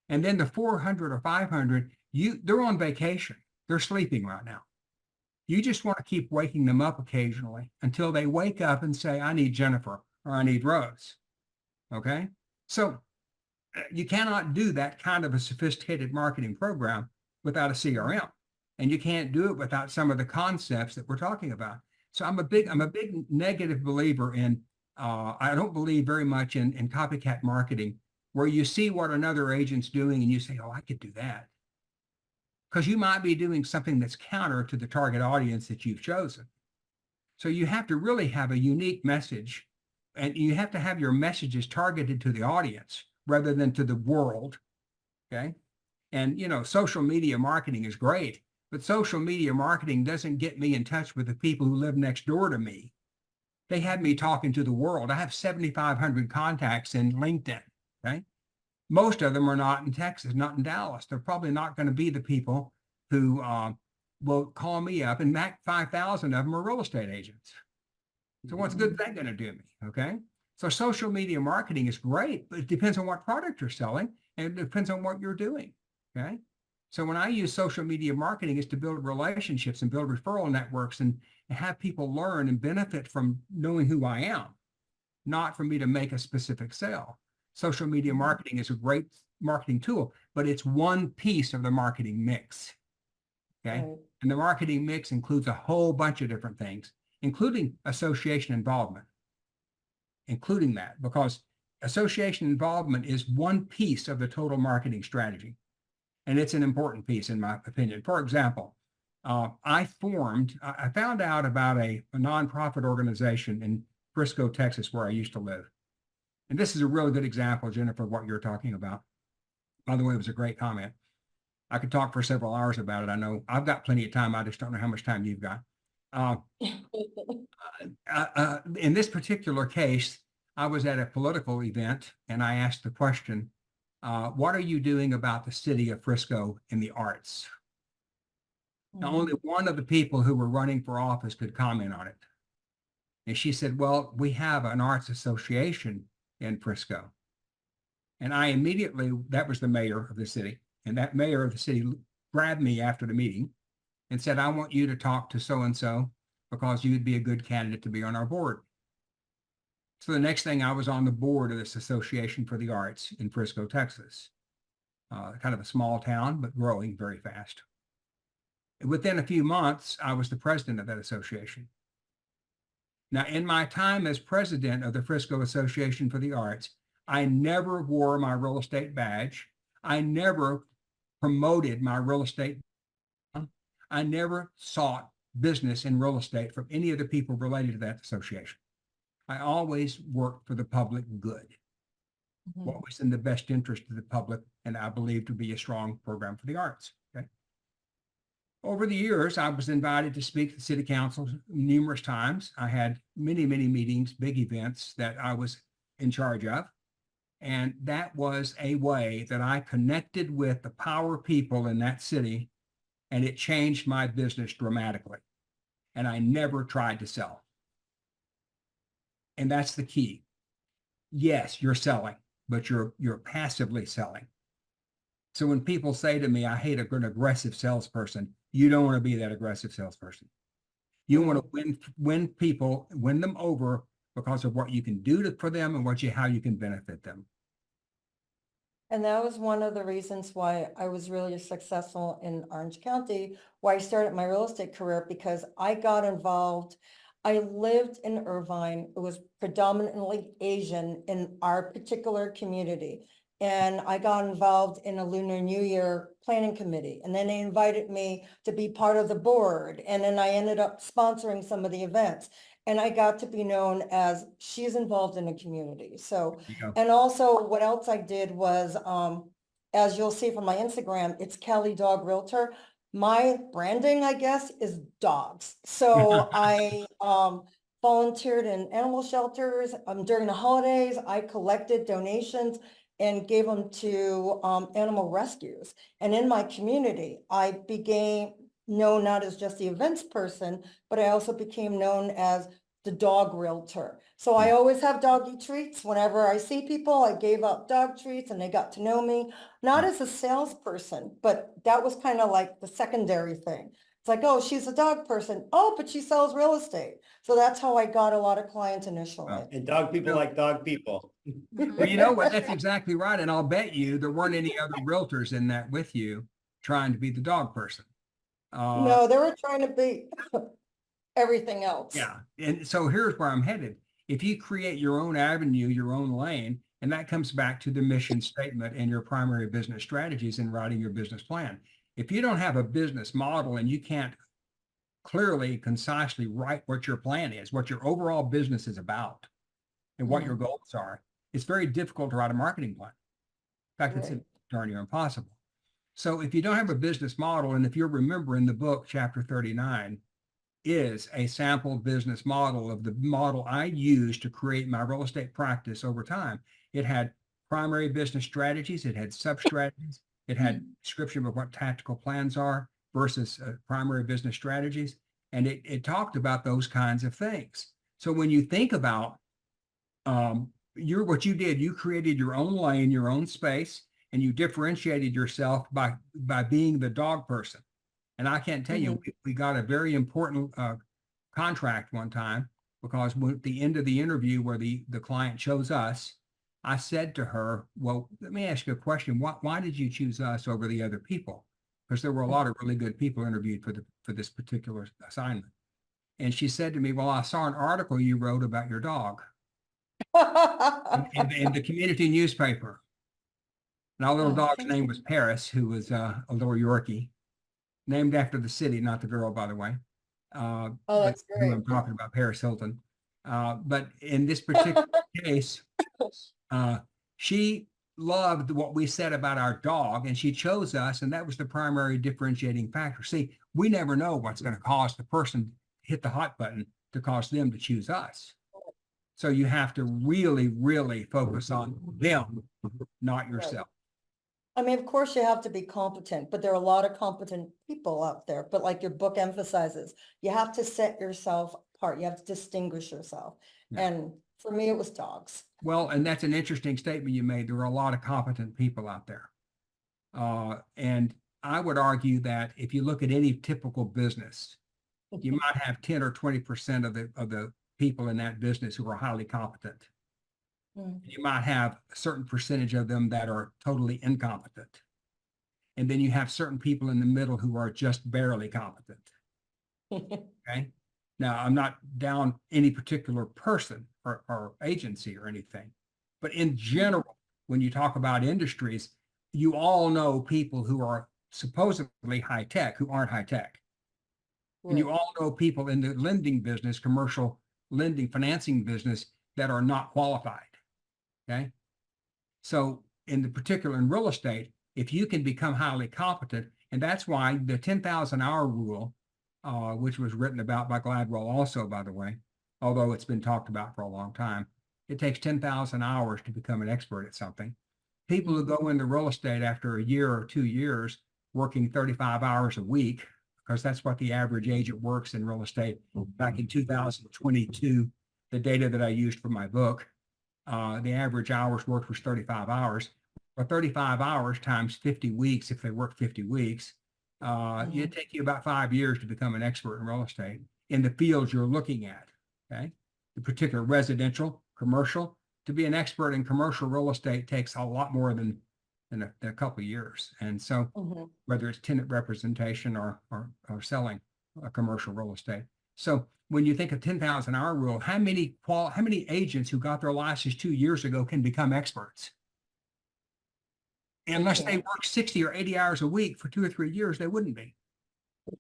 And then the 400 or 500, they're on vacation. They're sleeping right now. You just want to keep waking them up occasionally until they wake up and say, I need Jennifer or I need Rose. Okay? So you cannot do that kind of a sophisticated marketing program without a CRM. And you can't do it without some of the concepts that we're talking about. So I'm a big negative believer in, I don't believe very much in copycat marketing, where you see what another agent's doing and you say, oh, I could do that. Because you might be doing something that's counter to the target audience that you've chosen. So you have to really have a unique message, and you have to have your messages targeted to the audience rather than to the world, okay? And, social media marketing is great, but social media marketing doesn't get me in touch with the people who live next door to me. They have me talking to the world. I have 7,500 contacts in LinkedIn, okay? Most of them are not in Texas, not in Dallas. They're probably not going to be the people who will call me up, and 5,000 of them are real estate agents. So what's good that going to do me, okay? So social media marketing is great, but it depends on what product you're selling, and it depends on what you're doing, okay? So when I use social media marketing, it's to build relationships and build referral networks and have people learn and benefit from knowing who I am, not for me to make a specific sale. Social media marketing is a great marketing tool, but it's one piece of the marketing mix, okay? Right. And the marketing mix includes a whole bunch of different things, including association involvement, including that, because association involvement is one piece of the total marketing strategy. And it's an important piece, in my opinion. For example, I found out about a nonprofit organization in Frisco, Texas, where I used to live. And this is a really good example, Jennifer, of what you're talking about. By the way, it was a great comment. I could talk for several hours about it. I know I've got plenty of time. I just don't know how much time you've got. In this particular case, I was at a political event and I asked the question, what are you doing about the city of Frisco in the arts? Now, only one of the people who were running for office could comment on it. And she said, well, we have an arts association in Frisco. And I immediately, that was the mayor of the city. And that mayor of the city grabbed me after the meeting and said, I want you to talk to so-and-so because you'd be a good candidate to be on our board. So the next thing, I was on the board of this Association for the Arts in Frisco, Texas. Kind of a small town, but growing very fast. Within a few months, I was the president of that association. Now, in my time as president of the Frisco Association for the Arts, I never wore my real estate badge. I never promoted my real estate. I never sought business in real estate from any of the people related to that association. I always worked for the public good, what was in the best interest of the public, and I believe to be a strong program for the arts. Okay. Over the years, I was invited to speak to the city council numerous times. I had many, many meetings, big events that I was in charge of. And that was a way that I connected with the power people in that city, and it changed my business dramatically. And I never tried to sell. And that's the key. Yes, you're selling, but you're passively selling. So when people say to me, I hate an aggressive salesperson, you don't want to be that aggressive salesperson. You want to win people, win them over because of what you can do for them and how you can benefit them. And that was one of the reasons why I was really successful in Orange County, why I started my real estate career, because I got involved. I lived in Irvine. It was predominantly Asian in our particular community. And I got involved in a Lunar New Year planning committee. And then they invited me to be part of the board. And then I ended up sponsoring some of the events. And I got to be known as she's involved in the community. So, and also what else I did was, as you'll see from my Instagram, it's Kelly Dog Realtor. My branding, I guess, is dogs. So I volunteered in animal shelters. During the holidays, I collected donations and gave them to animal rescues. And in my community, I became known not as just the events person, but I also became known as the dog realtor. So I always have doggy treats. Whenever I see people, I gave out dog treats and they got to know me, not as a salesperson, but that was kind of like the secondary thing. It's like, oh, she's a dog person. Oh, but she sells real estate. So that's how I got a lot of clients initially. And dog people like dog people. Well, you know what? That's exactly right. And I'll bet you there weren't any other realtors in that with you trying to be the dog person. No, they were trying to be everything else. Yeah. And so here's where I'm headed. If you create your own avenue, your own lane, and that comes back to the mission statement and your primary business strategies in writing your business plan. If you don't have a business model and you can't clearly, concisely write what your plan is, what your overall business is about, and what your goals are, it's very difficult to write a marketing plan. In fact, it's darn near impossible. So if you don't have a business model, and if you remember in the book, chapter 39 is a sample business model of the model I used to create my real estate practice over time. It had primary business strategies. It had sub-strategies. It had description of what tactical plans are versus primary business strategies. And it talked about those kinds of things. So when you think about what you did, you created your own lane, your own space, and you differentiated yourself by being the dog person. And I can't tell you, we got a very important contract one time because at the end of the interview where the client chose us, I said to her, well, let me ask you a question. Why did you choose us over the other people? Because there were a lot of really good people interviewed for this particular assignment. And she said to me, well, I saw an article you wrote about your dog. in the community newspaper. And our little Oh, dog's thank name was Paris, who was a little Yorkie, named after the city, not the girl, by the way. Oh, But that's who great. I'm talking about, Paris Hilton. But in this particular case, she loved what we said about our dog, and she chose us, and that was the primary differentiating factor. See, we never know what's going to cause the person to hit the hot button to cause them to choose us. So you have to really, really focus on them, not yourself. I mean, of course, you have to be competent, but there are a lot of competent people out there. But like your book emphasizes, you have to set yourself apart. You have to distinguish yourself. Yeah. And for me, it was dogs. Well, and that's an interesting statement you made. There are a lot of competent people out there. And I would argue that if you look at any typical business, you might have 10 or 20% of the people in that business who are highly competent. You might have a certain percentage of them that are totally incompetent. And then you have certain people in the middle who are just barely competent. Okay. Now, I'm not down any particular person or agency or anything, but in general, when you talk about industries, you all know people who are supposedly high tech who aren't high tech. And you all know people in the lending business, commercial lending, financing business that are not qualified. Okay. So in real estate, if you can become highly competent, and that's why the 10,000 hour rule, which was written about by Gladwell also, by the way, although it's been talked about for a long time, it takes 10,000 hours to become an expert at something. People who go into real estate after a year or 2 years working 35 hours a week, because that's what the average agent works in real estate. Back in 2022, the data that I used for my book, the average hours worked was 35 hours. But 35 hours times 50 weeks, if they work 50 weeks, it'd take you about 5 years to become an expert in real estate in the fields you're looking at. Okay, the particular residential, commercial. To be an expert in commercial real estate takes a lot more than a couple of years. And so whether it's tenant representation or selling a commercial real estate. So when you think of 10,000 hour rule, how many agents who got their license 2 years ago can become experts? Unless they work 60 or 80 hours a week for 2 or 3 years, they wouldn't be.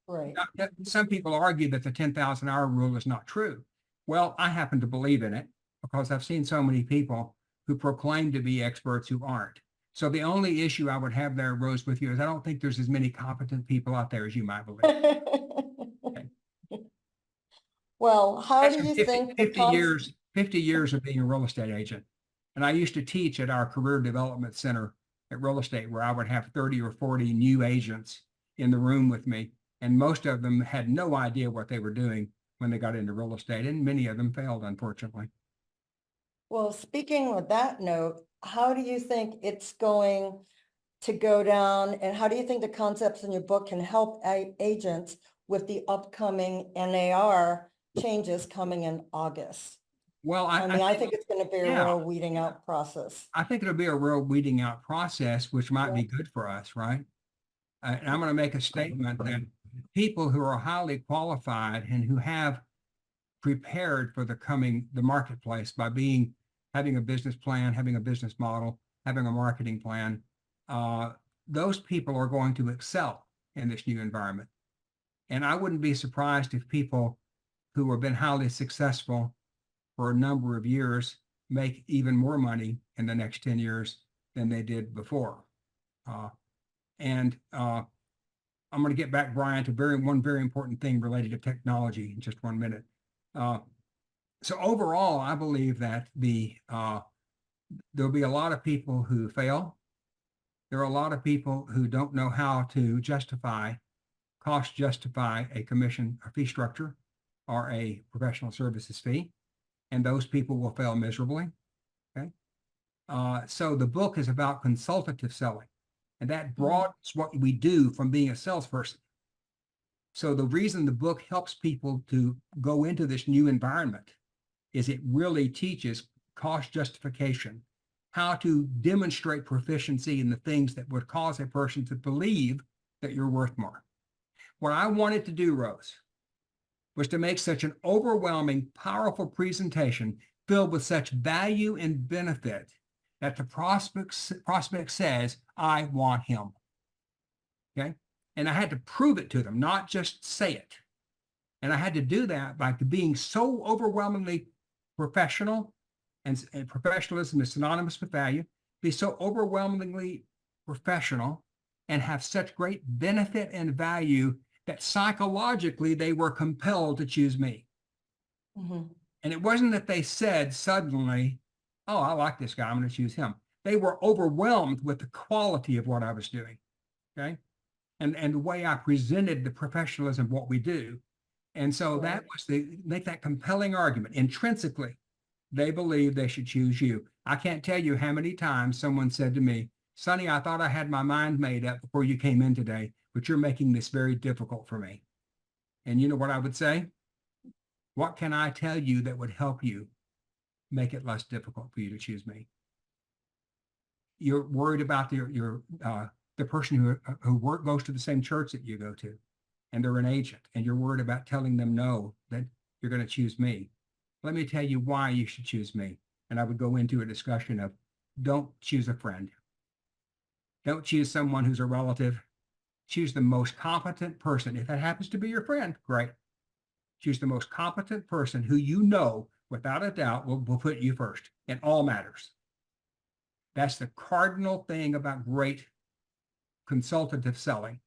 Right. Now, some people argue that the 10,000 hour rule is not true. Well, I happen to believe in it because I've seen so many people who proclaim to be experts who aren't. So the only issue I would have there, Rose, with you is I don't think there's as many competent people out there as you might believe. Okay. Well, how That's do you 50, think 50 years of being a real estate agent. And I used to teach at our career development center at real estate, where I would have 30 or 40 new agents in the room with me. And most of them had no idea what they were doing when they got into real estate. And many of them failed, unfortunately. Well, speaking of that note, how do you think it's going to go down? And how do you think the concepts in your book can help agents with the upcoming NAR changes coming in August? Well, I think it's going to be a yeah. real weeding out process. I think it'll be a real weeding out process, which might be good for us, right? And I'm going to make a statement that people who are highly qualified and who have prepared for the marketplace by having a business plan, having a business model, having a marketing plan, those people are going to excel in this new environment. And I wouldn't be surprised if people who have been highly successful for a number of years make even more money in the next 10 years than they did before. I'm going to get back, Brian, to one very important thing related to technology in just 1 minute. So overall, I believe that there'll be a lot of people who fail. There are a lot of people who don't know how to cost justify a commission or fee structure or a professional services fee. And those people will fail miserably. Okay. So the book is about consultative selling, and that broadens what we do from being a salesperson. So the reason the book helps people to go into this new environment is it really teaches cost justification, how to demonstrate proficiency in the things that would cause a person to believe that you're worth more. What I wanted to do, Rose, was to make such an overwhelming, powerful presentation filled with such value and benefit that the prospect says, I want him. Okay. And I had to prove it to them, not just say it. And I had to do that by being so overwhelmingly professional, and professionalism is synonymous with value, be so overwhelmingly professional and have such great benefit and value that psychologically they were compelled to choose me. Mhm. And it wasn't that they said suddenly, oh, I like this guy, I'm going to choose him. They were overwhelmed with the quality of what I was doing. Okay. And the way I presented the professionalism of what we do. And so that was make that compelling argument. Intrinsically, they believe they should choose you. I can't tell you how many times someone said to me, Sonny, I thought I had my mind made up before you came in today, but you're making this very difficult for me. And you know what I would say? What can I tell you that would help you make it less difficult for you to choose me? You're worried about the person who goes to the same church that you go to, and they're an agent, and you're worried about telling them no, that you're going to choose me. Let me tell you why you should choose me. And I would go into a discussion of, don't choose a friend. Don't choose someone who's a relative. Choose the most competent person. If that happens to be your friend, great. Choose the most competent person who you know, without a doubt, will put you first in all matters. That's the cardinal thing about great consultative selling.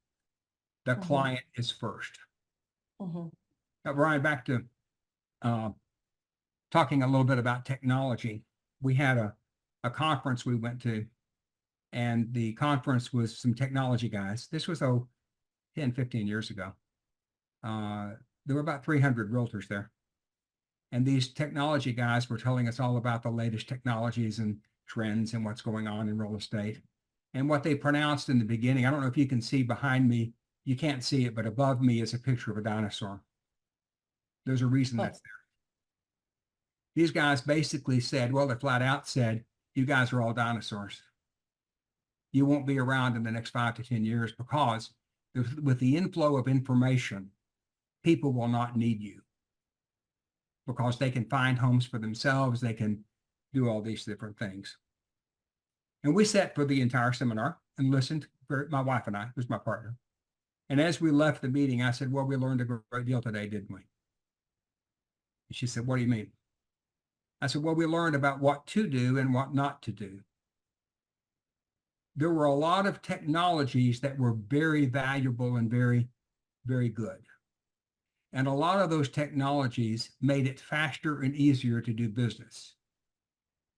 The client is first. Now, Brian, back to talking a little bit about technology. We had a conference we went to, and the conference was some technology guys. This was 10, 15 years ago. There were about 300 realtors there. And these technology guys were telling us all about the latest technologies and trends and what's going on in real estate. And what they pronounced in the beginning, I don't know if you can see behind me, you can't see it, but above me is a picture of a dinosaur. There's a reason that's there. These guys basically said, well, they flat out said, you guys are all dinosaurs. You won't be around in the next 5 to 10 years because with the inflow of information, people will not need you because they can find homes for themselves. They can do all these different things. And we sat for the entire seminar and listened, my wife and I, who's my partner. And as we left the meeting, I said, well, we learned a great deal today, didn't we? And she said, what do you mean? I said, well, we learned about what to do and what not to do. There were a lot of technologies that were very valuable and very, very good. And a lot of those technologies made it faster and easier to do business,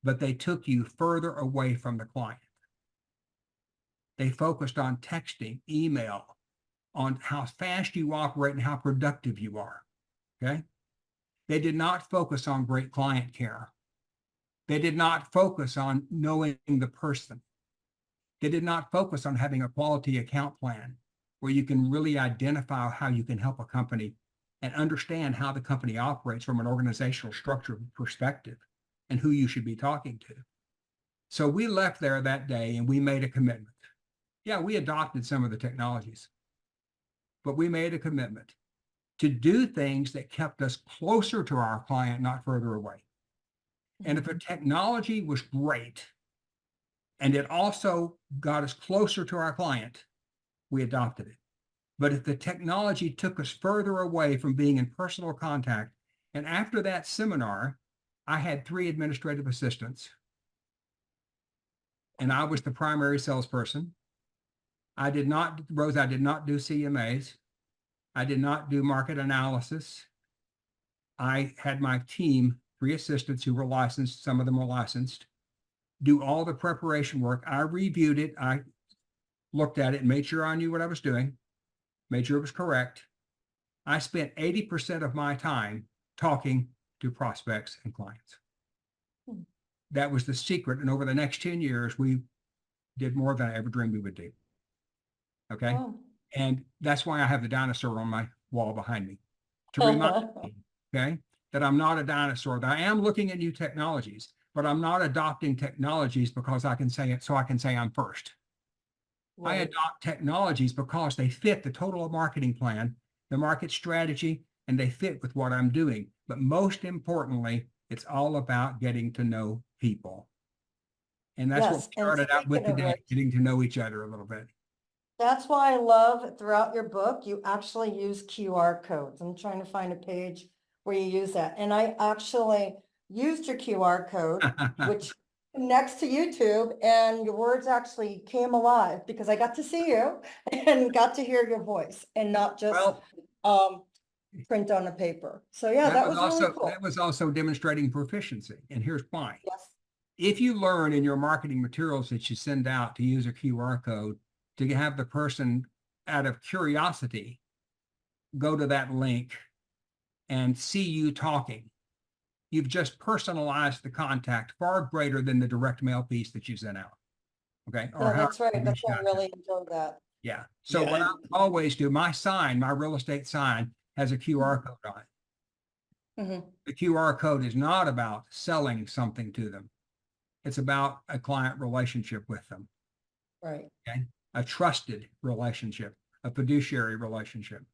but they took you further away from the client. They focused on texting, email, on how fast you operate and how productive you are, okay? They did not focus on great client care. They did not focus on knowing the person. They did not focus on having a quality account plan where you can really identify how you can help a company and understand how the company operates from an organizational structure perspective and who you should be talking to. So we left there that day and we made a commitment. Yeah, we adopted some of the technologies, but we made a commitment to do things that kept us closer to our client, not further away. And if a technology was great and it also got us closer to our client, we adopted it. But if the technology took us further away from being in personal contact, and after that seminar, I had 3 administrative assistants, and I was the primary salesperson. I did not do CMAs. I did not do market analysis. I had my team, 3 assistants who were licensed, some of them were licensed, do all the preparation work. I reviewed it. I looked at it and made sure I knew what I was doing, made sure it was correct. I spent 80% of my time talking to prospects and clients. That was the secret. And over the next 10 years, we did more than I ever dreamed we would do. Okay. Wow. And that's why I have the dinosaur on my wall behind me to remind me, okay, that I'm not a dinosaur, that I am looking at new technologies, but I'm not adopting technologies because I can say it, so I can say I'm first. I adopt technologies because they fit the total marketing plan, the market strategy, and they fit with what I'm doing. But most importantly, It's all about getting to know people. And that's what Yes, we and started out with speaking of today, which, getting to know each other a little bit. that's why I love throughout your book, you actually use QR codes. I'm trying to find a page where you use that. And I actually used your QR code, which connects to YouTube, and your words actually came alive because I got to see you and got to hear your voice and not just Well, print on a paper. So yeah, that was really cool. that was also demonstrating proficiency. And here's why. Yes. If you learn in your marketing materials that you send out to use a QR code to have the person out of curiosity go to that link and see you talking, you've just personalized the contact far greater than the direct mail piece that you sent out. Okay. No, that's right. That's why I really enjoyed that. Yeah. So Yeah, what I always do, my sign, my real estate sign has a QR code on it. Mhm. The QR code is not about selling something to them. It's about a client relationship with them. Right. Okay. A trusted relationship, a fiduciary relationship.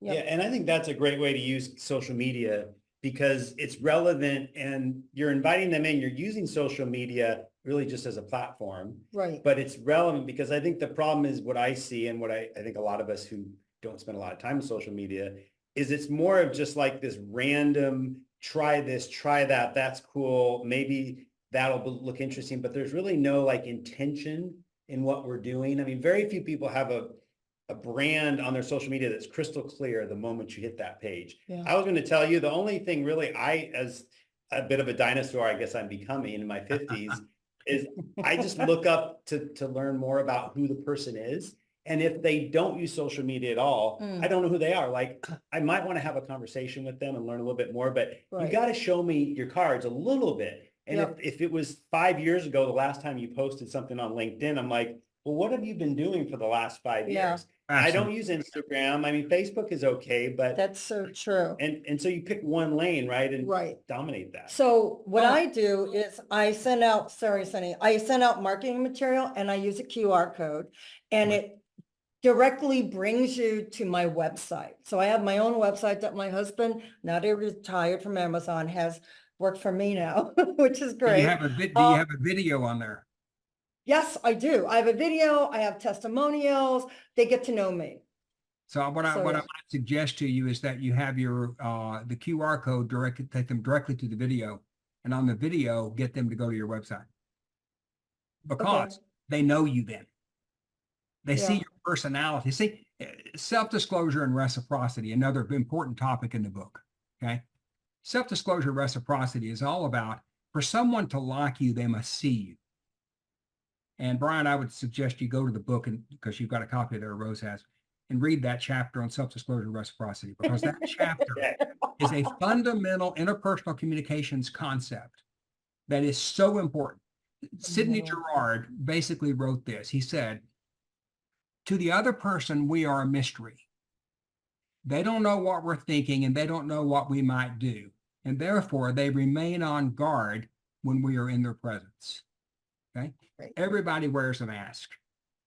Yep. Yeah, and I think that's a great way to use social media because it's relevant and you're inviting them in. You're using social media really just as a platform, Right. but it's relevant because I think the problem is what I see and what I think a lot of us who don't spend a lot of time on social media is it's more of just like this random, try this, try that, that's cool. Maybe that'll look interesting, but there's really no like intention in what we're doing. I mean, very few people have a brand on their social media that's crystal clear the moment you hit that page. Yeah. I was going to tell you the only thing really as a bit of a dinosaur, I guess I'm becoming in my 50s, is I just look up to learn more about who the person is. And if they don't use social media at all, I don't know who they are. Like I might want to have a conversation with them and learn a little bit more, but you got to show me your cards a little bit. And if it was 5 years ago, the last time you posted something on LinkedIn, I'm like, well, what have you been doing for the last 5 years? I don't use Instagram. I mean, Facebook is okay, but That's so true. and so you pick one lane, right? And dominate that. So what I do is I send out, sorry, Sonny, I send out marketing material and I use a QR code and it directly brings you to my website. So I have my own website that my husband, now that he retired from Amazon, has worked for me now, which is great. Do you have a video on there? Yes, I do. I have a video. I have testimonials. They get to know me. So what I might suggest to you is that you have your the QR code take them directly to the video, and on the video get them to go to your website because they know you then. They see your personality. See, self-disclosure and reciprocity, another important topic in the book. Okay, self-disclosure reciprocity is all about for someone to like you, they must see you. And Brian, I would suggest you go to the book and because you've got a copy there, Rose has, and read that chapter on self-disclosure and reciprocity because that chapter is a fundamental interpersonal communications concept that is so important. Sidney Girard basically wrote this. He said, to the other person, we are a mystery. They don't know what we're thinking and they don't know what we might do. And therefore, they remain on guard when we are in their presence. Okay. Everybody wears a mask.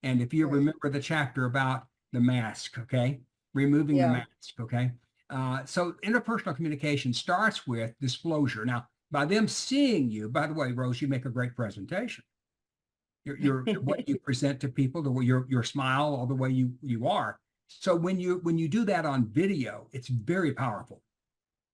And if you remember the chapter about the mask, okay, removing the mask, okay. So interpersonal communication starts with disclosure. Now, by them seeing you, by the way, Rose, you make a great presentation. Your what you present to people, the way your smile, all the way you are. So when you do that on video, it's very powerful.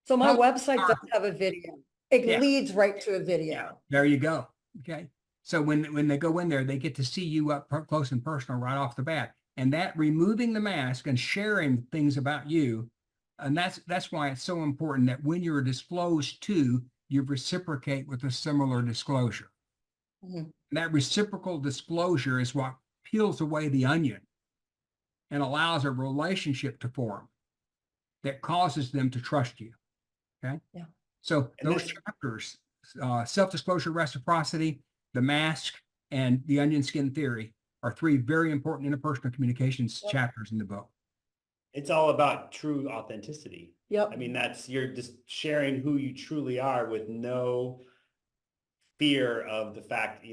So my website does have a video. It leads right to a video. Yeah, there you go. Okay. So when they go in there, they get to see you up close and personal right off the bat. And that removing the mask and sharing things about you, and that's why it's so important that when you're disclosed to, you reciprocate with a similar disclosure. And that reciprocal disclosure is what peels away the onion and allows a relationship to form that causes them to trust you. Okay. Yeah. So those chapters, self-disclosure, reciprocity, the mask, and the onion skin theory are three very important interpersonal communications chapters in the book. It's all about true authenticity. Yep. I mean, you're just sharing who you truly are with no fear of the fact,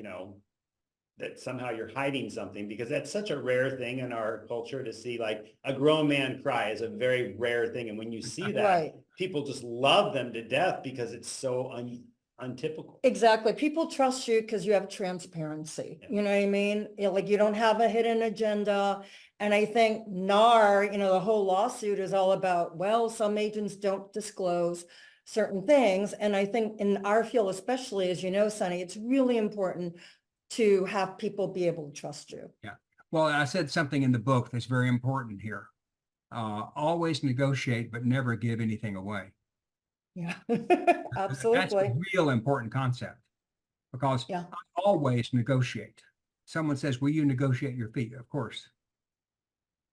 that somehow you're hiding something, because that's such a rare thing in our culture to see. Like a grown man cry is a very rare thing. And when you see that, Right. people just love them to death because it's so untypical. Exactly. People trust you because you have transparency. Yeah. You know what I mean? Like you don't have a hidden agenda. And I think NAR, the whole lawsuit is all about, well, some agents don't disclose certain things. And I think in our field, especially, as you know, Sonny, it's really important to have people be able to trust you. Yeah. Well, I said something in the book that's very important here. Always negotiate, but never give anything away. Yeah, That's absolutely. a real important concept, because Yeah. I always negotiate. Someone says, will you negotiate your fee? Of course.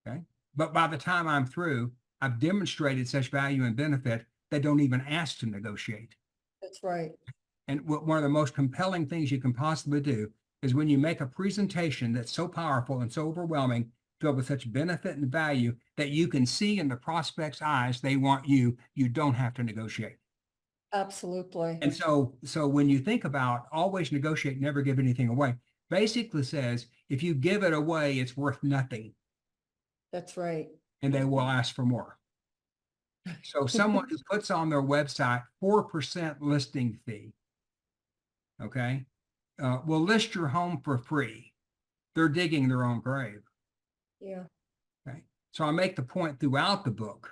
Okay. But by the time I'm through, I've demonstrated such value and benefit, they don't even ask to negotiate. That's right. And one of the most compelling things you can possibly do is when you make a presentation that's so powerful and so overwhelming, filled with such benefit and value that you can see in the prospect's eyes they want you, you don't have to negotiate. Absolutely. And so when you think about always negotiate, never give anything away, basically says if you give it away, it's worth nothing, That's right. and they will ask for more. So someone who puts on their website 4% listing fee, okay, will list your home for free. They're digging their own grave. Yeah. Okay. So I make the point throughout the book.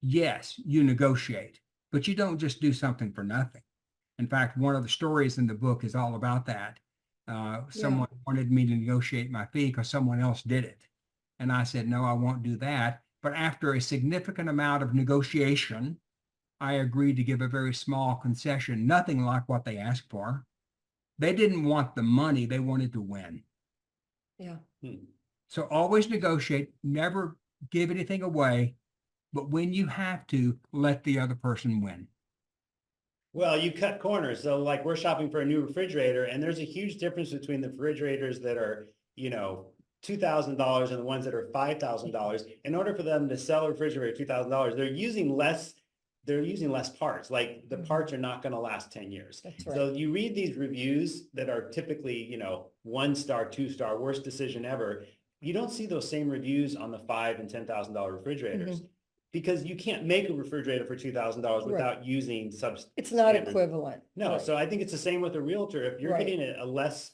Yes, you negotiate, but you don't just do something for nothing. In fact, one of the stories in the book is all about that. Someone wanted me to negotiate my fee because someone else did it. And I said, no, I won't do that. But after a significant amount of negotiation, I agreed to give a very small concession, nothing like what they asked for. They didn't want the money, they wanted to win. Yeah. So always negotiate, never give anything away, but when you have to, let the other person win. Well, you cut corners. So like we're shopping for a new refrigerator, and there's a huge difference between the refrigerators that are, $2,000 and the ones that are $5,000. In order for them to sell a refrigerator $2,000, they're using less parts. Like the parts are not going to last 10 years. That's right. So you read these reviews that are typically, 1 star, 2 star, worst decision ever. You don't see those same reviews on the $5,000 and $10,000 refrigerators. Because you can't make a refrigerator for $2,000 without using It's not substandard. equivalent. No, Right. so I think it's the same with a realtor. If you're Right. getting a less,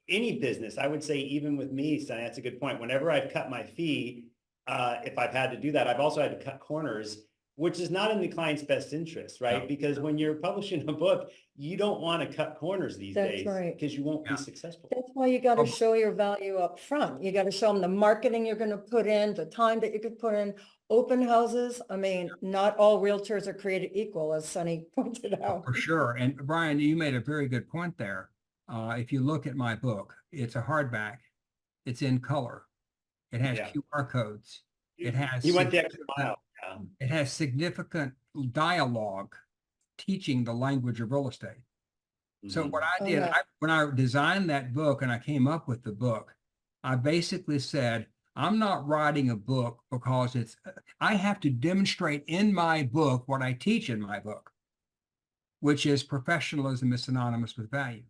any business, I would say even with me, Sonny, that's a good point. Whenever I've cut my fee, if I've had to do that, I've also had to cut corners, which is not in the client's best interest, right? No. Because when you're publishing a book, you don't want to cut corners these That's days right. because you won't Yeah. be successful. That's why you got to show your value up front. You got to show them the marketing you're going to put in, the time that you could put in, open houses. I mean, not all realtors are created equal, as Sonny pointed out. For sure. And Brian, you made a very good point there. If you look at my book, it's a hardback. It's in color. It has Yeah. QR codes. It has You went the extra mile. Yeah. it has significant dialogue teaching the language of real estate. So Mhm. what I Oh, did, yeah. when I designed that book and I came up with the book, I basically said, I'm not writing a book because I have to demonstrate in my book what I teach in my book, which is professionalism is synonymous with value.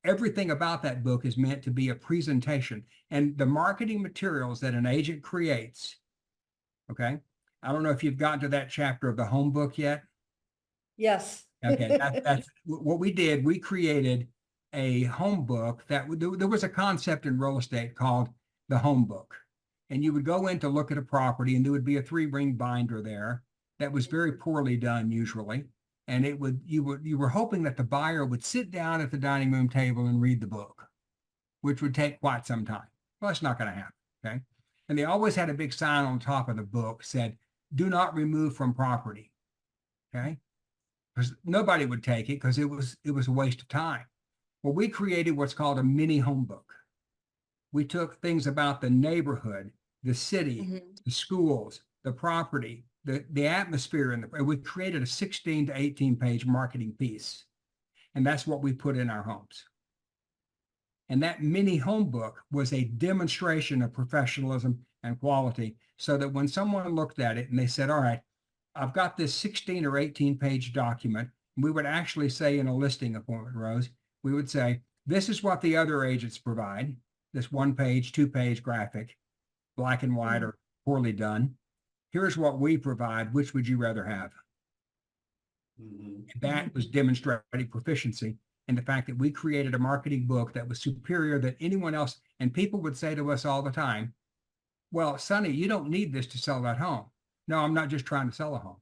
Everything about that book is meant to be a presentation, and the marketing materials that an agent creates. Okay. I don't know if you've gotten to that chapter of the home book yet. Yes. Okay. That's what we did. We created a home book there was a concept in real estate called the home book. And you would go in to look at a property and there would be a 3-ring binder there that was very poorly done usually. And you were hoping that the buyer would sit down at the dining room table and read the book, which would take quite some time. Well, that's not going to happen. Okay. And they always had a big sign on top of the book said, do not remove from property. Okay. Because nobody would take it because it was a waste of time. Well, we created what's called a mini home book. We took things about the neighborhood, the city, the schools, the property, the atmosphere, and we created a 16 to 18 page marketing piece. And that's what we put in our homes. And that mini home book was a demonstration of professionalism and quality, so that when someone looked at it and they said, all right, I've got this 16 or 18 page document, we would actually say in a listing appointment, Rose, we would say, This is what the other agents provide. This 1-page, 2-page graphic, black and white or poorly done. Here's what we provide. Which would you rather have? And that was demonstrating proficiency and the fact that we created a marketing book that was superior than anyone else. And people would say to us all the time, well, Sonny, you don't need this to sell that home. No, I'm not just trying to sell a home.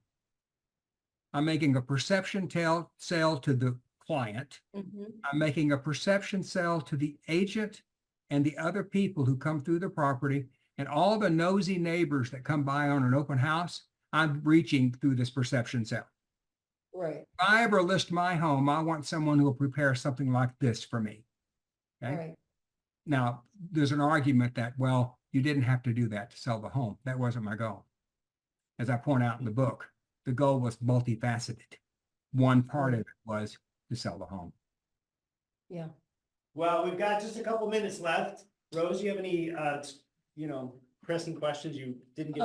I'm making a perception sale to the client. I'm making a perception sale to the agent and the other people who come through the property and all the nosy neighbors that come by on an open house. I'm reaching through this perception sale. Right. If I ever list my home, I want someone who will prepare something like this for me. Okay. Right. Now, there's an argument that, well, you didn't have to do that to sell the home. That wasn't my goal. As I point out in the book, the goal was multifaceted. One part of it was to sell the home. Yeah. Well, we've got just a couple minutes left. Rose, you have any, pressing questions you didn't get?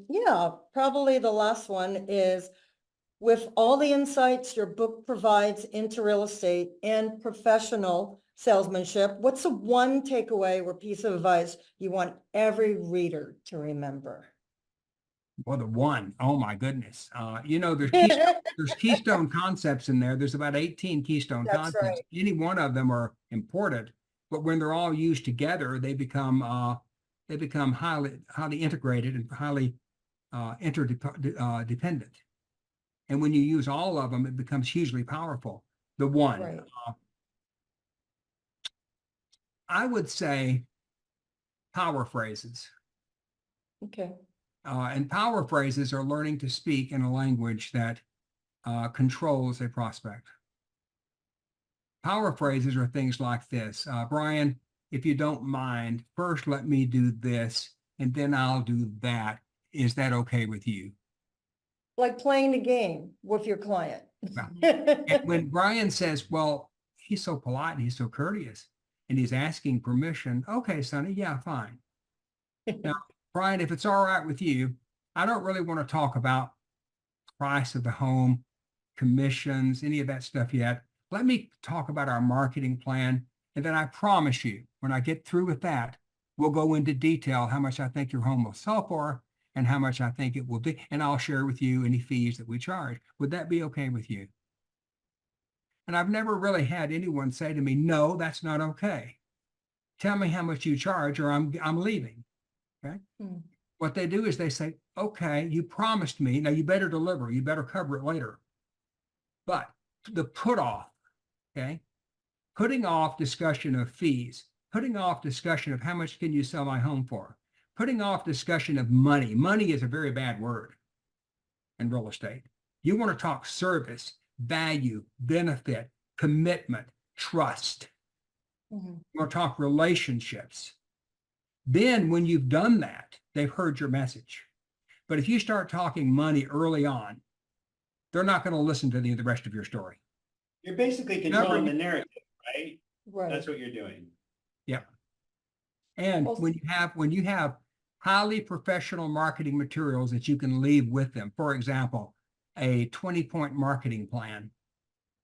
Yeah, probably the last one is, with all the insights your book provides into real estate and professional salesmanship, what's the one takeaway or piece of advice you want every reader to remember? Well, the one, oh my goodness. There's keystone concepts in there. There's about 18 keystone That's concepts. right. Any one of them are important, but when they're all used together, they become highly integrated and highly interdependent. And when you use all of them, it becomes hugely powerful. The one, Right. I would say power phrases. Okay. And power phrases are learning to speak in a language that controls a prospect. Power phrases are things like this. Brian, if you don't mind, first let me do this, and then I'll do that. Is that okay with you? Like playing the game with your client. And when Brian says, well, he's so polite and he's so courteous and he's asking permission. Okay, Sonny, yeah, fine. Now, Brian, if it's all right with you, I don't really want to talk about price of the home, commissions, any of that stuff yet. Let me talk about our marketing plan. And then I promise you, when I get through with that, we'll go into detail how much I think your home will sell for and how much I think it will be. And I'll share with you any fees that we charge. Would that be okay with you? And I've never really had anyone say to me, no, that's not okay. Tell me how much you charge or I'm leaving. Okay. What they do is they say, okay, you promised me. Now you better deliver. You better cover it later. But the put off, okay, putting off discussion of fees, putting off discussion of how much can you sell my home for, putting off discussion of money. Money is a very bad word in real estate. You want to talk service, value, benefit, commitment, trust. You want to talk relationships. Then when you've done that, they've heard your message. But if you start talking money early on, they're not going to listen to the rest of your story. You're basically controlling the narrative, right? Right. That's what you're doing. Yeah. And Well, when you have highly professional marketing materials that you can leave with them, for example, a 20-point marketing plan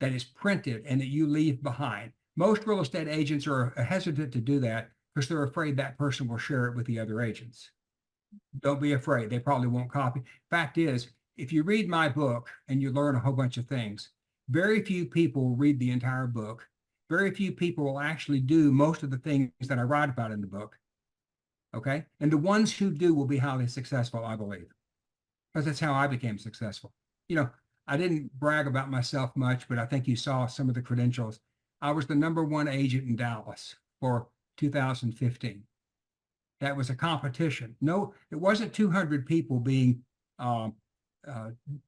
that is printed and that you leave behind. Most real estate agents are hesitant to do that because they're afraid that person will share it with the other agents. Don't be afraid. They probably won't copy. Fact is, if you read my book and you learn a whole bunch of things, very few people will read the entire book. Very few people will actually do most of the things that I write about in the book. Okay. And the ones who do will be highly successful, I believe, because that's how I became successful. I didn't brag about myself much, but I think you saw some of the credentials. I was the #1 agent in Dallas for 2015. That was a competition. No, it wasn't 200 people being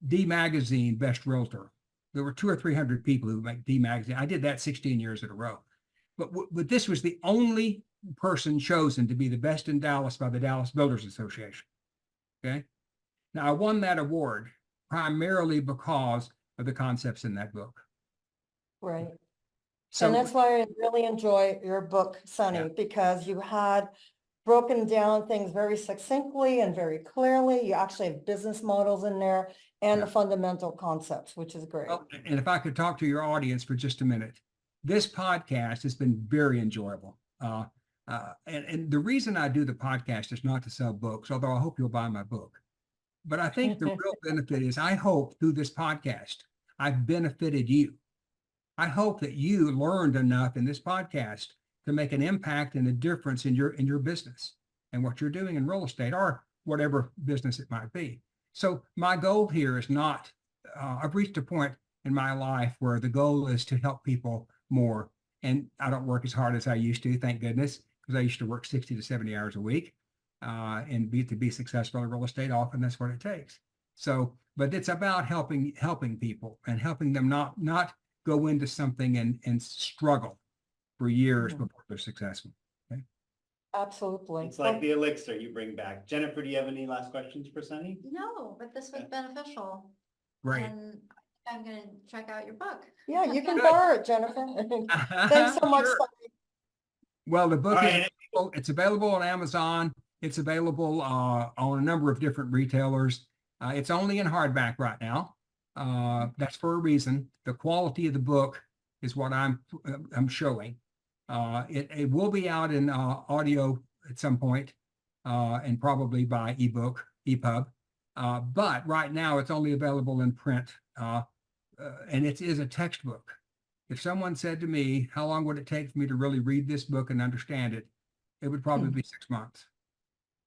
D Magazine best realtor. There were 200 or 300 people who make D Magazine. I did that 16 years in a row. But this was the only person chosen to be the best in Dallas by the Dallas Builders Association. Okay. Now, I won that award primarily because of the concepts in that book. right. So And that's why I really enjoy your book, Sonny, Yeah. because you had broken down things very succinctly and very clearly. You actually have business models in there and the fundamental concepts, which is great. and if I could talk to your audience for just a minute, this podcast has been very enjoyable. And the reason I do the podcast is not to sell books, although I hope you'll buy my book. But I think the real benefit is I hope through this podcast, I've benefited you. I hope that you learned enough in this podcast to make an impact and a difference in your business and what you're doing in real estate or whatever business it might be. So my goal here is not, I've reached a point in my life where the goal is to help people more. And I don't work as hard as I used to, thank goodness, because I used to work 60 to 70 hours a week. And to be successful in real estate, often that's what it takes. So, but it's about helping people and helping them not go into something and struggle for years before they're successful. Okay? Absolutely. It's like the elixir you bring back. Jennifer, do you have any last questions for Sonny? No, but this was beneficial. Great. And I'm going to check out your book. Yeah, you can borrow it, Jennifer. Thanks so much. Sure. Sonny. Well, the book Right. it's available on Amazon. It's available on a number of different retailers. It's only in hardback right now. That's for a reason. The quality of the book is what I'm showing. It will be out in audio at some point, and probably by EPUB. But right now it's only available in print, and it is a textbook. If someone said to me, how long would it take for me to really read this book and understand it? It would probably be 6 months.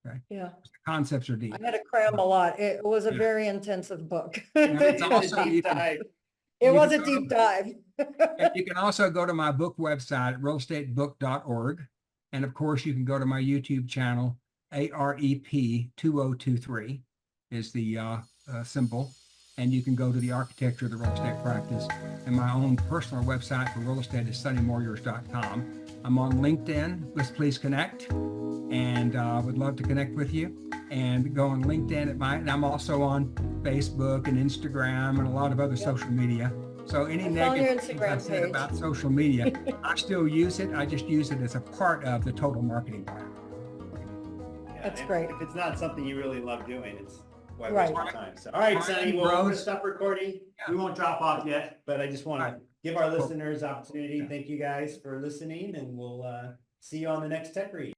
Okay. Yeah, The concepts are deep. I had to cram a lot. It was a very intensive book. And it's It also, Deep dive. was a deep dive. and you can also go to my book website at realestatebook.org. And of course, you can go to my YouTube channel, AREP2023 is the symbol. And you can go to the architecture of the real estate practice. And my own personal website for real estate is sonnymoyers.com. I'm on LinkedIn. Let's please connect. And I would love to connect with you. And go on LinkedIn and I'm also on Facebook and Instagram and a lot of other social media. So any negative things I said about social media, I still use it. I just use it as a part of the total marketing plan. Yeah, That's if- great. If it's not something you really love doing, it's why Right. waste your time. So, all right, Sonny, well, we're Bros. gonna stop recording. We won't drop off yet, but I just want All to right. give our listeners opportunity. Yeah. Thank you guys for listening, and we'll see you on the next Tech Read.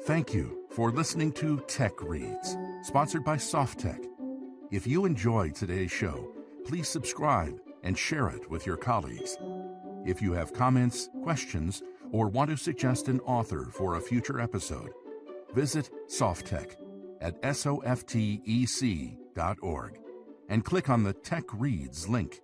Thank you for listening to Tech Reads, sponsored by SoftTech. If you enjoyed today's show, please subscribe and share it with your colleagues. If you have comments, questions, or want to suggest an author for a future episode, visit SoftTech at softec.org and click on the Tech Reads link.